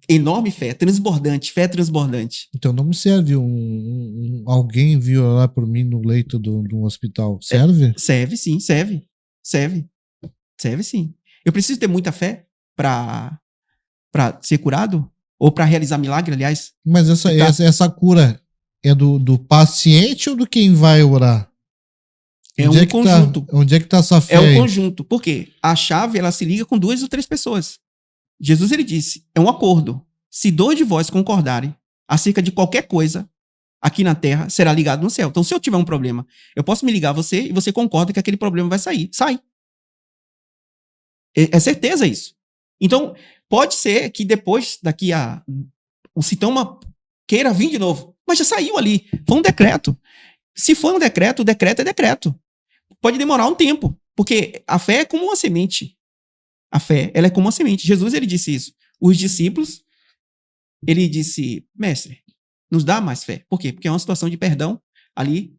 enorme fé transbordante. Então não me serve alguém vir orar por mim no leito do hospital. Serve? Serve sim, serve. Serve sim. Eu preciso ter muita fé para ser curado? Ou para realizar milagre, aliás? Mas essa cura é do paciente ou do quem vai orar? É um conjunto. Onde é que tá essa fé? É um conjunto. Por quê? A chave, ela se liga com 2 ou 3 pessoas. Jesus, ele disse, é um acordo. Se 2 de vós concordarem acerca de qualquer coisa aqui na terra, será ligado no céu. Então, se eu tiver um problema, eu posso me ligar a você e você concorda que aquele problema vai sair. Sai. É certeza isso. Então, pode ser que depois, daqui a... o sintoma queira vir de novo. Mas já saiu ali. Foi um decreto. Se for um decreto, o decreto é decreto. Pode demorar um tempo. Porque a fé é como uma semente. A fé, ela é como uma semente. Jesus, ele disse isso. Os discípulos, ele disse, mestre, nos dá mais fé. Por quê? Porque é uma situação de perdão. Ali,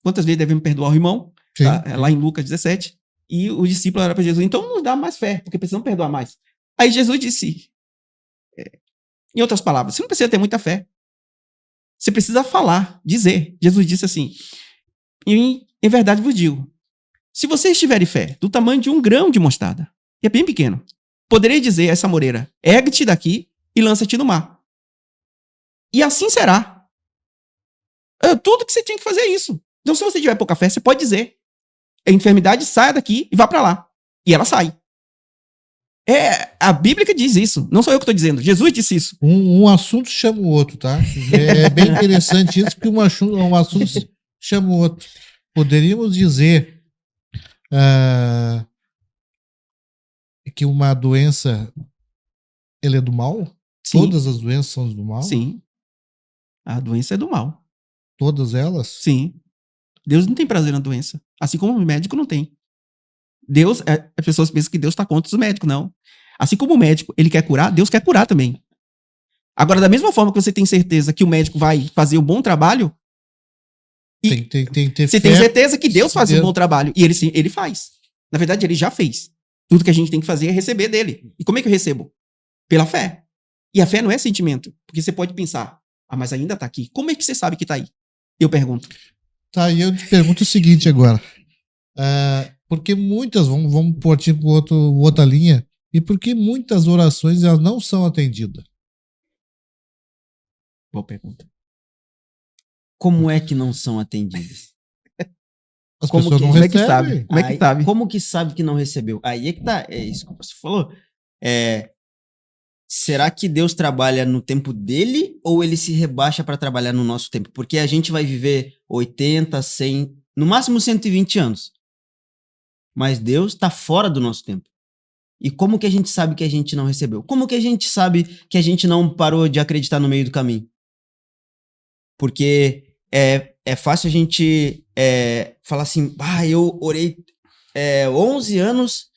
quantas vezes devemos perdoar o irmão? Tá? Lá em Lucas 17. E os discípulos olharam para Jesus, então nos dá mais fé, porque precisamos perdoar mais. Aí Jesus disse, em outras palavras, você não precisa ter muita fé. Você precisa falar, dizer. Jesus disse assim, em verdade vos digo, se vocês tiverem fé do tamanho de um grão de mostarda, que é bem pequeno, poderei dizer a essa moreira, ergue-te daqui e lança-te no mar. E assim será. Tudo que você tinha que fazer é isso. Então, se você tiver pouca fé, você pode dizer, a enfermidade saia daqui e vá para lá. E ela sai. É a Bíblia que diz isso. Não sou eu que estou dizendo. Jesus disse isso. Um assunto chama o outro, tá? É bem interessante isso, porque um assunto chama o outro. Poderíamos dizer que uma doença ela é do mal? Sim. Todas as doenças são do mal? Sim. A doença é do mal. Todas elas? Sim. Deus não tem prazer na doença. Assim como o médico não tem. As pessoas pensam que Deus está contra os médicos, não. Assim como o médico, ele quer curar, Deus quer curar também. Agora, da mesma forma que você tem certeza que o médico vai fazer um bom trabalho, você tem certeza que Deus faz um bom trabalho. E ele faz. Na verdade, ele já fez. Tudo que a gente tem que fazer é receber dele. E como é que eu recebo? Pela fé. E a fé não é sentimento. Porque você pode pensar, mas ainda está aqui. Como é que você sabe que está aí? Eu pergunto. Tá, e eu te pergunto o seguinte agora. Porque muitas, vamos partir para outra linha, e porque muitas orações elas não são atendidas? Boa pergunta. Como é que não são atendidas? As pessoas não recebem. Como é que sabe? Como que sabe que não recebeu? Aí é que tá, é isso que você falou. Será que Deus trabalha no tempo dele ou ele se rebaixa para trabalhar no nosso tempo? Porque a gente vai viver 80, 100, no máximo 120 anos. Mas Deus está fora do nosso tempo. E como que a gente sabe que a gente não recebeu? Como que a gente sabe que a gente não parou de acreditar no meio do caminho? Porque é fácil a gente falar assim, eu orei 11 anos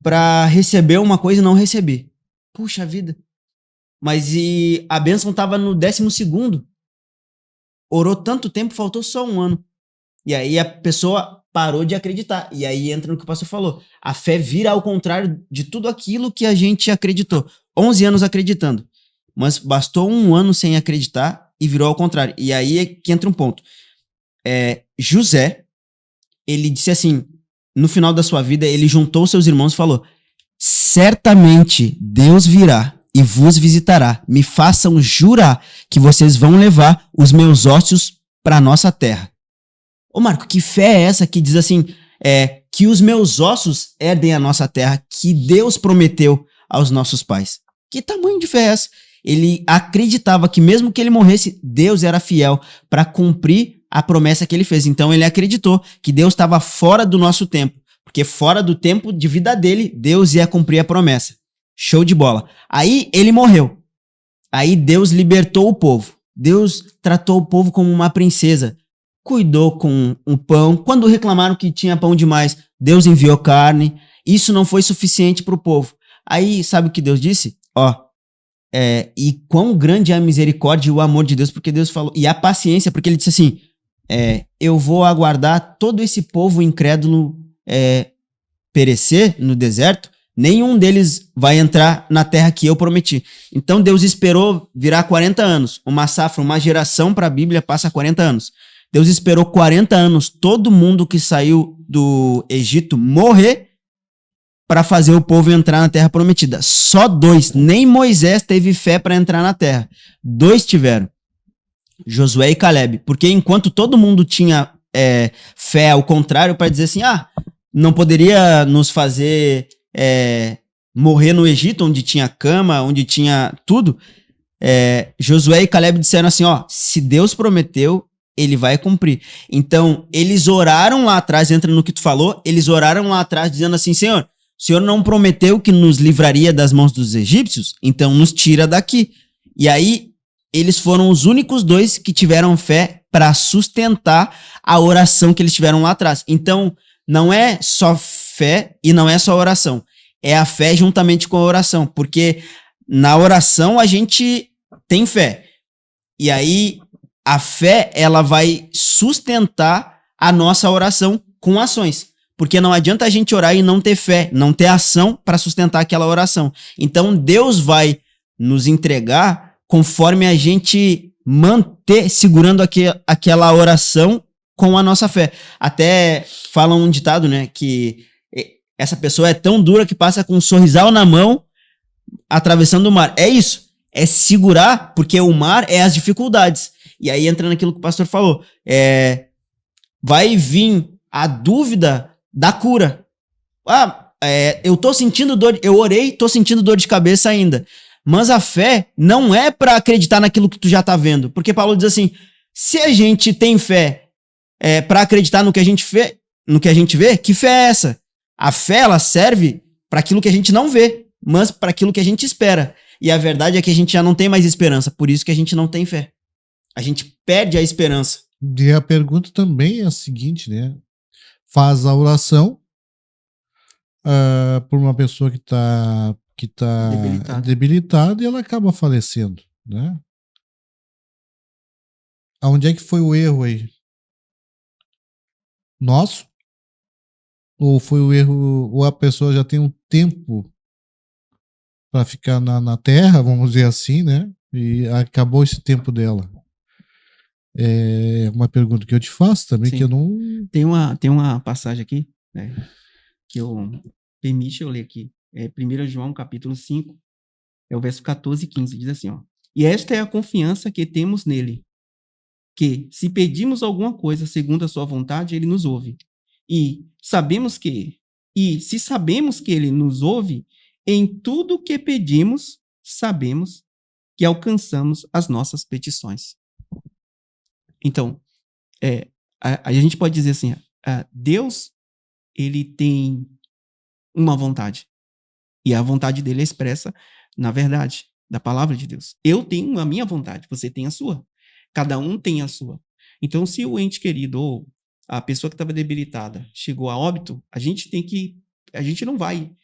para receber uma coisa e não recebi. Puxa vida. Mas e a bênção estava no 12º. Orou tanto tempo, faltou só 1 ano. E aí a pessoa parou de acreditar. E aí entra no que o pastor falou. A fé vira ao contrário de tudo aquilo que a gente acreditou. 11 anos acreditando. Mas bastou 1 ano sem acreditar e virou ao contrário. E aí é que entra um ponto. José, ele disse assim, no final da sua vida, ele juntou seus irmãos e falou, certamente Deus virá e vos visitará. Me façam jurar que vocês vão levar os meus ossos para nossa terra. Ô Marco, que fé é essa que diz assim, que os meus ossos herdem a nossa terra, que Deus prometeu aos nossos pais? Que tamanho de fé é essa? Ele acreditava que mesmo que ele morresse, Deus era fiel para cumprir a promessa que ele fez. Então ele acreditou que Deus estava fora do nosso tempo, porque fora do tempo de vida dele, Deus ia cumprir a promessa. Show de bola. Aí ele morreu. Aí Deus libertou o povo. Deus tratou o povo como uma princesa. Cuidou com um pão. Quando reclamaram que tinha pão demais, Deus enviou carne. Isso não foi suficiente para o povo. Aí, sabe o que Deus disse? e quão grande é a misericórdia e o amor de Deus, porque Deus falou, e a paciência, porque ele disse assim, eu vou aguardar todo esse povo incrédulo perecer no deserto, nenhum deles vai entrar na terra que eu prometi. Então Deus esperou virar 40 anos, uma safra, uma geração para a Bíblia passa 40 anos. Deus esperou 40 anos, todo mundo que saiu do Egito morrer para fazer o povo entrar na terra prometida. Só 2, nem Moisés teve fé para entrar na terra. 2 tiveram, Josué e Caleb, porque enquanto todo mundo tinha fé ao contrário para dizer assim, não poderia nos fazer morrer no Egito, onde tinha cama, onde tinha tudo, Josué e Caleb disseram assim, se Deus prometeu, ele vai cumprir. Então, eles oraram lá atrás, entra no que tu falou, eles oraram lá atrás dizendo assim, Senhor, o Senhor não prometeu que nos livraria das mãos dos egípcios? Então nos tira daqui. E aí, eles foram os únicos 2 que tiveram fé para sustentar a oração que eles tiveram lá atrás. Então, não é só fé e não é só oração. É a fé juntamente com a oração. Porque na oração a gente tem fé. E aí, a fé, ela vai sustentar a nossa oração com ações. Porque não adianta a gente orar e não ter fé, não ter ação para sustentar aquela oração. Então, Deus vai nos entregar conforme a gente manter, segurando aquela oração com a nossa fé. Até fala um ditado, né, que essa pessoa é tão dura que passa com um sorrisal na mão, atravessando o mar. É isso, é segurar, porque o mar é as dificuldades. E aí entra naquilo que o pastor falou, vai vir a dúvida da cura. Eu tô sentindo dor, eu orei, tô sentindo dor de cabeça ainda. Mas a fé não é para acreditar naquilo que tu já tá vendo. Porque Paulo diz assim, se a gente tem fé para acreditar no que a gente vê, que fé é essa? A fé, ela serve para aquilo que a gente não vê, mas para aquilo que a gente espera. E a verdade é que a gente já não tem mais esperança, por isso que a gente não tem fé. A gente perde a esperança. E a pergunta também é a seguinte, né? Faz a oração por uma pessoa que tá debilitada e ela acaba falecendo, né? Aonde é que foi o erro aí? Nosso? Ou foi o erro, ou a pessoa já tem um tempo para ficar na Terra, vamos dizer assim, né? E acabou esse tempo dela. É uma pergunta que eu te faço também, que eu não... Tem uma passagem aqui, né, que permite eu ler aqui. 1 João, capítulo 5, o verso 14 e 15, diz assim, E esta é a confiança que temos nele, que, se pedimos alguma coisa segundo a sua vontade, ele nos ouve. E se sabemos que ele nos ouve, em tudo o que pedimos, sabemos que alcançamos as nossas petições. Então, a gente pode dizer assim, Deus, ele tem uma vontade. E a vontade dele é expressa na verdade da palavra de Deus. Eu tenho a minha vontade, você tem a sua. Cada um tem a sua. Então, se o ente querido ou a pessoa que estava debilitada chegou a óbito, a gente não vai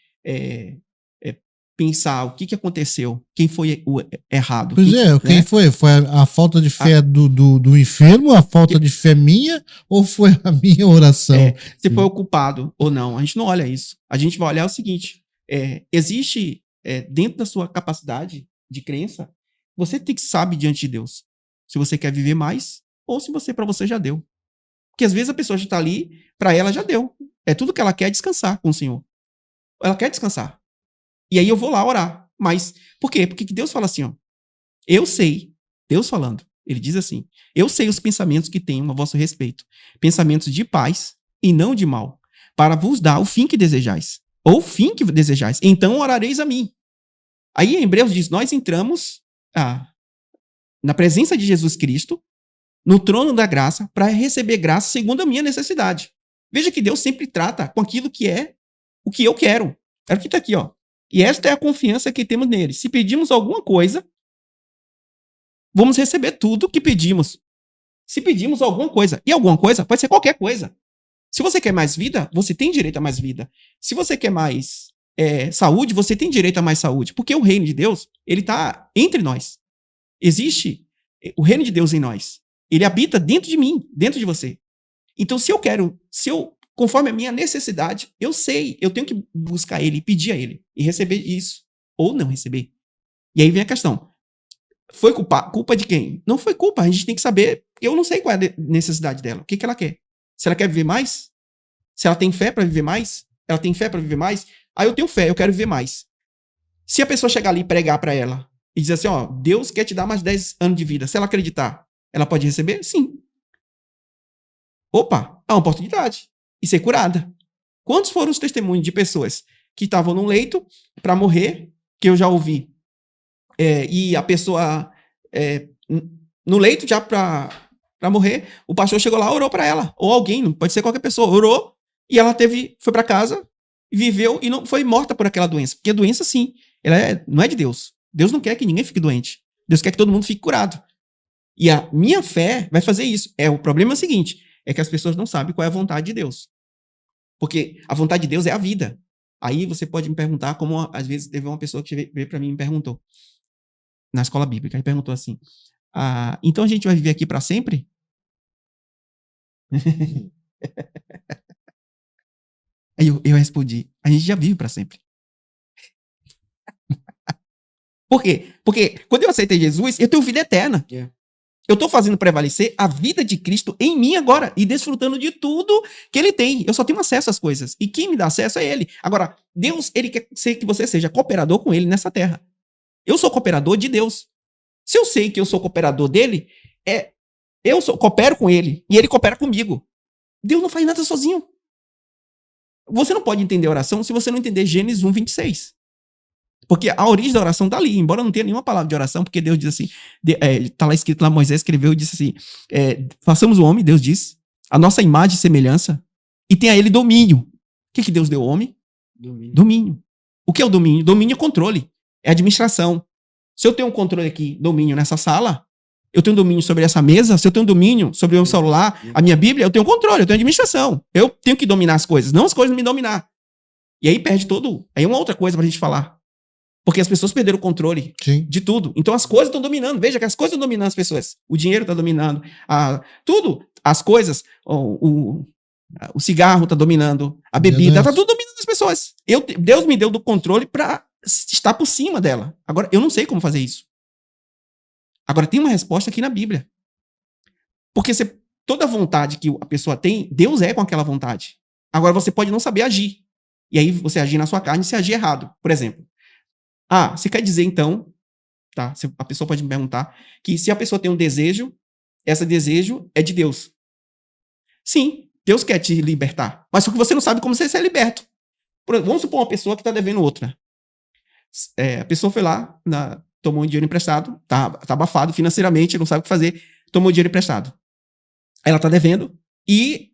pensar o que aconteceu, quem foi o errado. Pois quem foi? Foi a falta de fé do enfermo, a falta de fé minha, ou foi a minha oração? Se foi o culpado ou não, a gente não olha isso. A gente vai olhar o seguinte, existe dentro da sua capacidade de crença, você tem que saber diante de Deus se você quer viver mais ou se para você já deu. Porque às vezes a pessoa já está ali, para ela já deu. Tudo que ela quer é descansar com o Senhor. Ela quer descansar. E aí eu vou lá orar. Mas por quê? Porque Deus fala assim, eu sei, Deus falando, ele diz assim, eu sei os pensamentos que tenho a vosso respeito, pensamentos de paz e não de mal, para vos dar o fim que desejais, ou o fim que desejais, então orareis a mim. Aí em Hebreus diz, nós entramos na presença de Jesus Cristo, no trono da graça, para receber graça segundo a minha necessidade. Veja que Deus sempre trata com aquilo que é o que eu quero. É o que está aqui, E esta é a confiança que temos nele. Se pedimos alguma coisa, vamos receber tudo que pedimos. Se pedimos alguma coisa, e alguma coisa pode ser qualquer coisa. Se você quer mais vida, você tem direito a mais vida. Se você quer mais saúde, você tem direito a mais saúde. Porque o reino de Deus, ele está entre nós. Existe o reino de Deus em nós. Ele habita dentro de mim, dentro de você. Então, conforme a minha necessidade, eu tenho que buscar ele, pedir a ele e receber isso. Ou não receber. E aí vem a questão. Foi culpa de quem? Não foi culpa, a gente tem que saber. Eu não sei qual é a necessidade dela. O que ela quer? Se ela quer viver mais? Se ela tem fé para viver mais? Ela tem fé para viver mais? Eu tenho fé, eu quero viver mais. Se a pessoa chegar ali e pregar para ela e dizer assim, ó, Deus quer te dar mais 10 anos de vida. Se ela acreditar, ela pode receber? Sim. Opa, é uma oportunidade. E ser curada. Quantos foram os testemunhos de pessoas que estavam num leito para morrer, que eu já ouvi, e a pessoa no leito já para morrer, o pastor chegou lá, orou para ela, ou alguém, não pode ser qualquer pessoa, orou, e ela foi para casa, viveu e não foi morta por aquela doença, porque a doença, sim, ela não é de Deus. Deus não quer que ninguém fique doente. Deus quer que todo mundo fique curado. E a minha fé vai fazer isso. O problema é o seguinte, é que as pessoas não sabem qual é a vontade de Deus. Porque a vontade de Deus é a vida. Aí você pode me perguntar, como às vezes teve uma pessoa que veio para mim e me perguntou, na escola bíblica, e perguntou assim, então a gente vai viver aqui para sempre? Aí eu respondi, a gente já vive para sempre. Por quê? Porque quando eu aceitei Jesus, eu tenho vida eterna. Yeah. Eu estou fazendo prevalecer a vida de Cristo em mim agora e desfrutando de tudo que ele tem. Eu só tenho acesso às coisas. E quem me dá acesso é ele. Agora, Deus, ele quer que você seja cooperador com ele nessa terra. Eu sou cooperador de Deus. Se eu sei que eu sou cooperador dele, coopero com ele e ele coopera comigo. Deus não faz nada sozinho. Você não pode entender a oração se você não entender Gênesis 1, 26. Porque a origem da oração está ali, embora não tenha nenhuma palavra de oração, porque Deus diz assim, está lá escrito lá, Moisés escreveu e disse assim, façamos o homem, Deus diz, a nossa imagem e semelhança, e tem a ele domínio. O que Deus deu ao homem? Domínio. O que é o domínio? Domínio é controle, é administração. Se eu tenho um controle aqui, domínio nessa sala, eu tenho domínio sobre essa mesa, se eu tenho domínio sobre o meu celular, a minha Bíblia, eu tenho controle, eu tenho administração. Eu tenho que dominar as coisas, não as coisas me dominar. E aí perde todo... Aí é uma outra coisa pra gente falar. Porque as pessoas perderam o controle de tudo. Então as coisas estão dominando. Veja que as coisas estão dominando as pessoas. O dinheiro está dominando. Tudo. As coisas. O cigarro está dominando. A bebida. Está tudo dominando as pessoas. Deus me deu do controle para estar por cima dela. Agora, eu não sei como fazer isso. Agora, tem uma resposta aqui na Bíblia. Porque toda vontade que a pessoa tem, Deus é com aquela vontade. Agora, você pode não saber agir. E aí, você agir na sua carne se agir errado. Por exemplo. Você quer dizer, então, tá? A pessoa pode me perguntar que se a pessoa tem um desejo, esse desejo é de Deus. Sim, Deus quer te libertar. Mas só que você não sabe como você ser liberto. Vamos supor uma pessoa que está devendo outra. A pessoa foi lá, tomou um dinheiro emprestado, tá abafado financeiramente, não sabe o que fazer, tomou dinheiro emprestado. Aí ela está devendo e,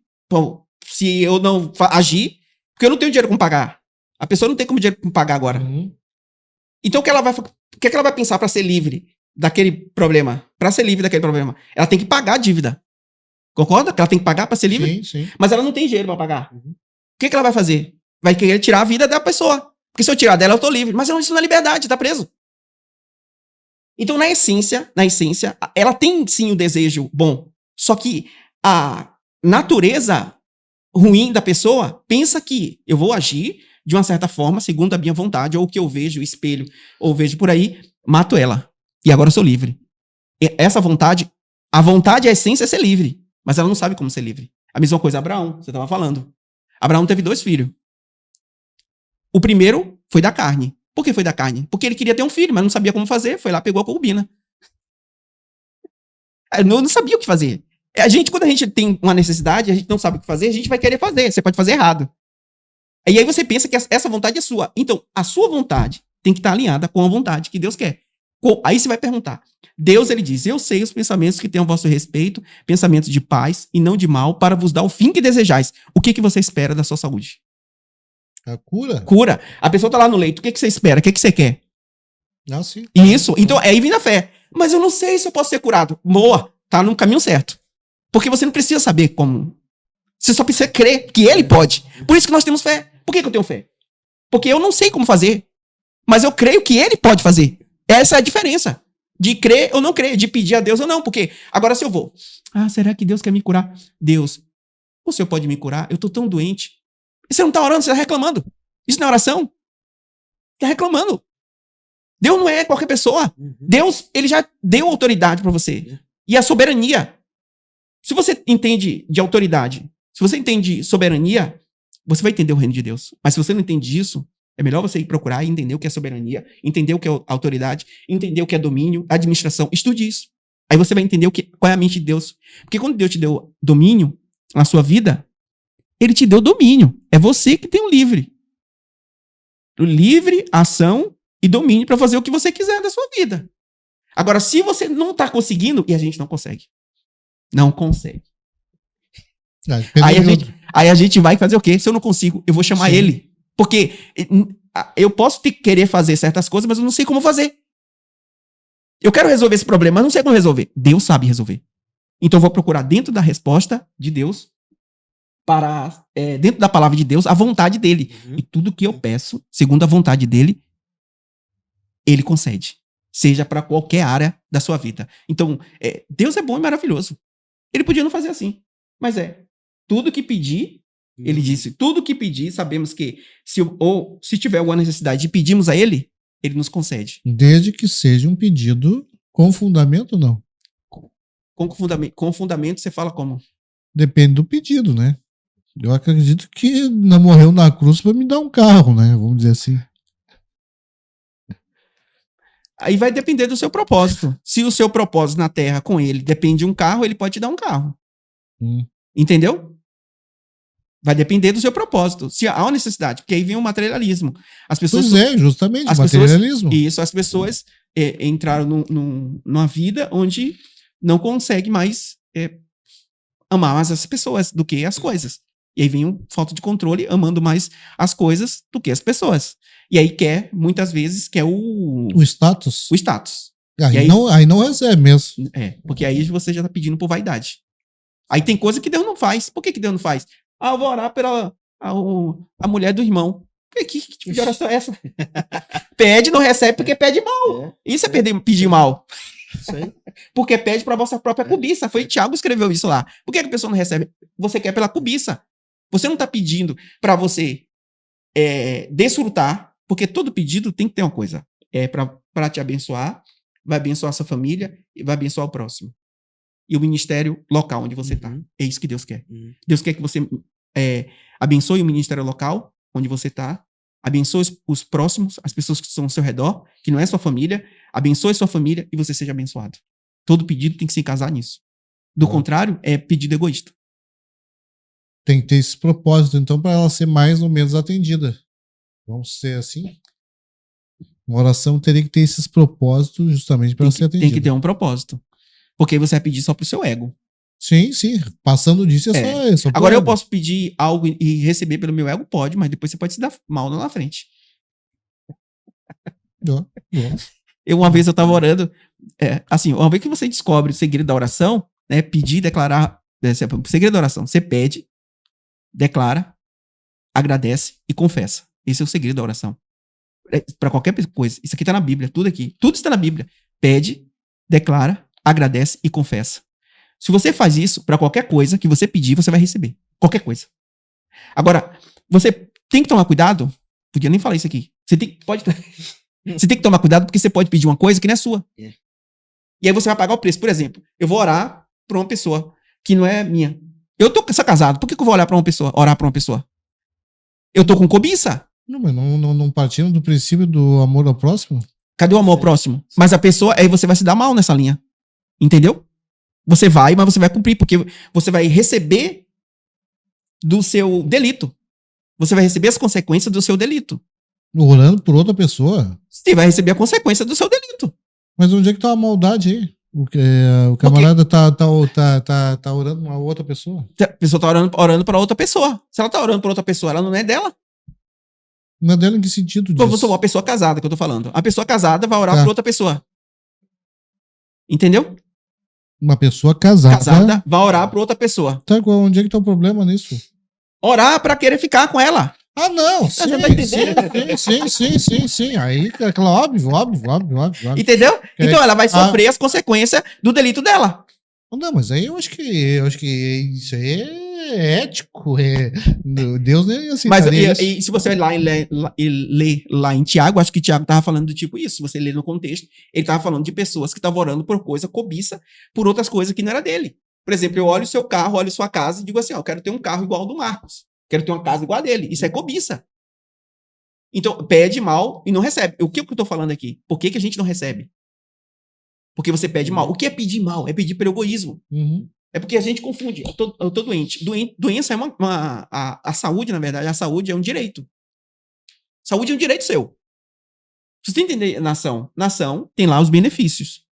se eu não agir, porque eu não tenho dinheiro para pagar. A pessoa não tem como dinheiro para pagar agora. Então, o que ela vai pensar para ser livre daquele problema? Para ser livre daquele problema, ela tem que pagar a dívida. Concorda? Que ela tem que pagar para ser livre? Sim. Mas ela não tem dinheiro para pagar. O que ela vai fazer? Vai querer tirar a vida da pessoa. Porque se eu tirar dela, eu tô livre. Mas isso não é liberdade, tá preso. Então, na essência, ela tem sim o desejo bom. Só que a natureza ruim da pessoa pensa que eu vou agir de uma certa forma, segundo a minha vontade, ou o que eu vejo, o espelho, ou vejo por aí, mato ela. E agora eu sou livre. Essa vontade, a vontade, a essência é ser livre, mas ela não sabe como ser livre. A mesma coisa Abraão, você estava falando. Abraão teve 2 filhos. O primeiro foi da carne. Por que foi da carne? Porque ele queria ter um filho, mas não sabia como fazer, foi lá, pegou a concubina. Não sabia o que fazer. Quando a gente tem uma necessidade, a gente não sabe o que fazer, a gente vai querer fazer, você pode fazer errado. E aí você pensa que essa vontade é sua. Então, a sua vontade tem que estar alinhada com a vontade que Deus quer. Aí você vai perguntar. Deus, ele diz, eu sei os pensamentos que tenho a vosso respeito, pensamentos de paz e não de mal, para vos dar o fim que desejais. O que você espera da sua saúde? A cura? Cura. A pessoa está lá no leito. O que você espera? O que você quer? Sim. Isso. Então, aí vem a fé. Mas eu não sei se eu posso ser curado. Boa. Tá no caminho certo. Porque você não precisa saber como. Você só precisa crer que ele pode. Por isso que nós temos fé. Por que eu tenho fé? Porque eu não sei como fazer. Mas eu creio que ele pode fazer. Essa é a diferença. De crer ou não crer, de pedir a Deus ou não. Porque agora se eu vou, será que Deus quer me curar? Deus, o Senhor pode me curar? Eu tô tão doente. E você não tá orando, você tá reclamando. Isso não é oração? Tá reclamando. Deus não é qualquer pessoa. Deus, ele já deu autoridade para você. E a soberania. Se você entende de autoridade, se você entende soberania, você vai entender o reino de Deus. Mas se você não entende isso, é melhor você ir procurar e entender o que é soberania, entender o que é autoridade, entender o que é domínio, administração. Estude isso. Aí você vai entender qual é a mente de Deus. Porque quando Deus te deu domínio na sua vida, ele te deu domínio. É você que tem o livre. O livre, ação e domínio para fazer o que você quiser da sua vida. Agora, se você não está conseguindo, e a gente não consegue. Não consegue. Aí a gente vai fazer o quê? Se eu não consigo, eu vou chamar ele. Porque eu posso querer fazer certas coisas, mas eu não sei como fazer. Eu quero resolver esse problema, mas não sei como resolver. Deus sabe resolver. Então eu vou procurar dentro da resposta de Deus, dentro da palavra de Deus, a vontade dele. E tudo que eu peço, segundo a vontade dele, ele concede. Seja para qualquer área da sua vida. Então, Deus é bom e maravilhoso. Ele podia não fazer assim. Mas tudo que pedir, ele disse, tudo que pedir, sabemos que se tiver alguma necessidade de pedirmos a ele, ele nos concede. Desde que seja um pedido com fundamento ou não? Com fundamento, você fala como? Depende do pedido, né? Eu acredito que não morreu na cruz para me dar um carro, né? Vamos dizer assim. Aí vai depender do seu propósito. Se o seu propósito na terra com ele depende de um carro, ele pode te dar um carro. Entendeu? Vai depender do seu propósito. Se há uma necessidade, porque aí vem o materialismo. As pessoas, justamente, materialismo. Isso, as pessoas entraram numa vida onde não consegue mais amar mais as pessoas do que as coisas. E aí vem falta de controle, amando mais as coisas do que as pessoas. E aí muitas vezes quer o status. O status. Aí não recebe mesmo. Porque aí você já tá pedindo por vaidade. Aí tem coisa que Deus não faz. Por que Deus não faz? Eu vou orar pela a mulher do irmão. Que tipo de oração é essa? Pede, não recebe porque pede mal. Isso é pedir mal. Isso aí. Porque pede para vossa própria cobiça. Foi Tiago que escreveu isso lá. Por que a pessoa não recebe? Você quer pela cobiça. Você não está pedindo para você desfrutar, porque todo pedido tem que ter uma coisa. Para te abençoar, vai abençoar a sua família e vai abençoar o próximo. E o ministério local onde você está. É isso que Deus quer. Deus quer que você abençoe o ministério local onde você está, abençoe os próximos, as pessoas que estão ao seu redor, que não é sua família, abençoe sua família e você seja abençoado. Todo pedido tem que se casar nisso. Do contrário, é pedido egoísta. Tem que ter esse propósito, então, para ela ser mais ou menos atendida. Vamos ser assim? Uma oração teria que ter esses propósitos justamente para ela ser atendida. Tem que ter um propósito. Porque aí você vai pedir só pro seu ego. Sim. Passando disso é só Agora eu posso pedir algo e receber pelo meu ego? Pode, mas depois você pode se dar mal lá na frente. Uma vez eu tava orando, uma vez que você descobre o segredo da oração, né, pedir, declarar, o segredo da oração, você pede, declara, agradece e confessa. Esse é o segredo da oração. Para qualquer coisa. Isso aqui tá na Bíblia, tudo aqui. Tudo está na Bíblia. Pede, declara, agradece e confessa. Se você faz isso para qualquer coisa que você pedir, você vai receber. Qualquer coisa. Agora, você tem que tomar cuidado. Podia nem falar isso aqui. Você tem que tomar cuidado porque você pode pedir uma coisa que não é sua. E aí você vai pagar o preço. Por exemplo, eu vou orar para uma pessoa que não é minha. Eu tô casado. Por que eu vou orar para uma pessoa? Eu tô com cobiça. Não, mas não partindo do princípio do amor ao próximo? Cadê o amor ao próximo? Mas a pessoa, aí você vai se dar mal nessa linha. Entendeu? Você vai, mas você vai cumprir, porque você vai receber do seu delito. Você vai receber as consequências do seu delito. Orando por outra pessoa? Você vai receber a consequência do seu delito. Mas onde é que tá a maldade aí? O camarada tá orando uma outra pessoa? A pessoa tá orando para outra pessoa. Se ela tá orando para outra pessoa, ela não é dela. Não é dela em que sentido disso? Eu sou uma pessoa casada que eu tô falando. A pessoa casada vai orar por outra pessoa. Entendeu? Uma pessoa casada vai orar por outra pessoa. Tá, onde é que tá o problema nisso? Orar pra querer ficar com ela. Ah, não, sim, Você tá entendendo? sim. Aí, aquela óbvio. Entendeu? É, Então ela vai sofrer as consequências do delito dela. Não, mas aí eu acho que isso aí é ético. Deus nem Mas aceitaria isso. e se você ler lá em Tiago, acho que Tiago tava falando do tipo isso. Se você ler no contexto, ele tava falando de pessoas que estavam orando por cobiça, por outras coisas que não era dele. Por exemplo, eu olho o seu carro, olho sua casa e digo assim, ó, eu quero ter um carro igual ao do Marcos. Quero ter uma casa igual a dele. Isso é cobiça. Então, pede mal e não recebe. O que eu tô falando aqui? Por que a gente não recebe? Porque você pede mal. O que é pedir mal? É pedir pelo egoísmo. Uhum. É porque a gente confunde. Eu tô doente. Doença é a saúde, na verdade, a saúde é um direito. Saúde é um direito seu. Você tem que entender nação. Nação tem lá os benefícios.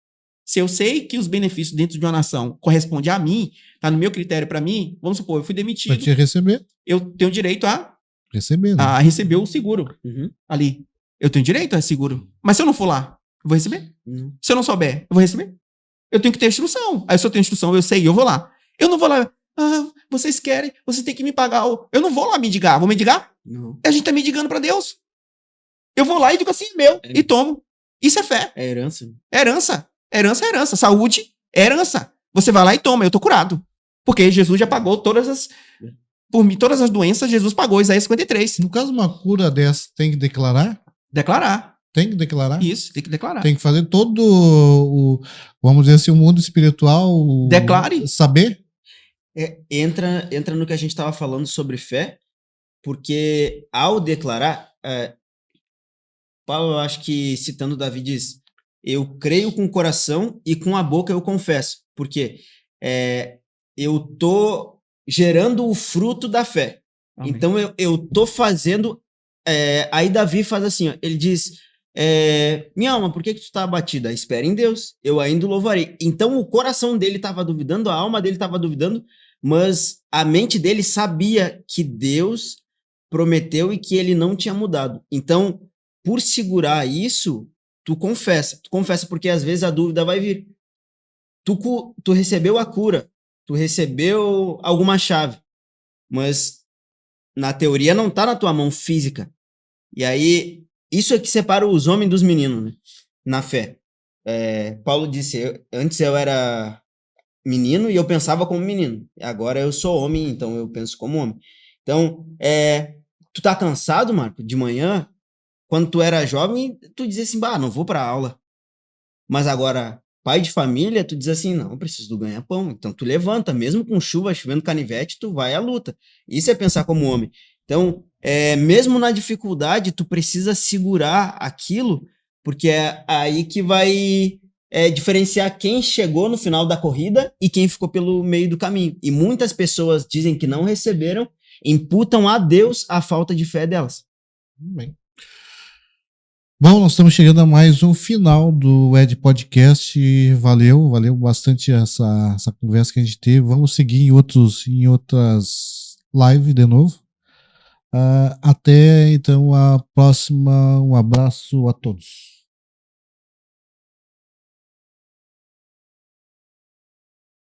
Se eu sei que os benefícios dentro de uma nação correspondem a mim, tá no meu critério para mim, vamos supor, eu fui demitido. Pra te receber. Eu tenho direito Receber, né? a receber o seguro ali. Eu tenho direito a seguro. Mas se eu não for lá, eu vou receber? Se eu não souber, eu vou receber? Eu tenho que ter instrução. Aí se eu tenho instrução, eu sei, eu vou lá. Eu não vou lá, vocês querem, vocês têm que me pagar. Eu não vou lá mendigar. Vou mendigar? Não. A gente tá mendigando pra Deus. Eu vou lá e digo assim, meu, e tomo. Isso é fé. É herança. É herança. Herança é herança. Saúde é herança. Você vai lá e toma, eu tô curado. Porque Jesus já pagou por mim, todas as doenças, Jesus pagou, Isaías 53. No caso, uma cura dessa, tem que declarar? Declarar. Tem que declarar? Isso, tem que declarar. Tem que fazer todo vamos dizer assim, o mundo espiritual Declare. saber? Entra no que a gente estava falando sobre fé, porque ao declarar, Paulo, eu acho que citando Davi diz, eu creio com o coração e com a boca eu confesso, porque eu tô gerando o fruto da fé. Amém. Então eu tô fazendo, aí Davi faz assim, ó, ele diz, minha alma, por que tu tá abatida? Espera em Deus, eu ainda o louvarei. Então o coração dele estava duvidando, a alma dele estava duvidando, mas a mente dele sabia que Deus prometeu e que ele não tinha mudado. Então, por segurar isso, tu confessa porque às vezes a dúvida vai vir. Tu recebeu a cura, tu recebeu alguma chave, mas na teoria não tá na tua mão física. E aí, isso é que separa os homens dos meninos, né? Na fé. Paulo disse, antes eu era menino e eu pensava como menino. Agora eu sou homem, então eu penso como homem. Então, tu tá cansado, Marco, de manhã? Quando tu era jovem, tu dizia assim, não vou pra aula. Mas agora, pai de família, tu diz assim, não, eu preciso do ganha-pão. Então tu levanta, mesmo com chuva, chovendo canivete, tu vai à luta. Isso é pensar como homem. Então, mesmo na dificuldade, tu precisa segurar aquilo, porque é aí que vai diferenciar quem chegou no final da corrida e quem ficou pelo meio do caminho. E muitas pessoas dizem que não receberam, imputam a Deus a falta de fé delas. Bem. Bom, nós estamos chegando a mais um final do Ed Podcast. Valeu bastante essa conversa que a gente teve. Vamos seguir em outras lives de novo. Até então a próxima. Um abraço a todos.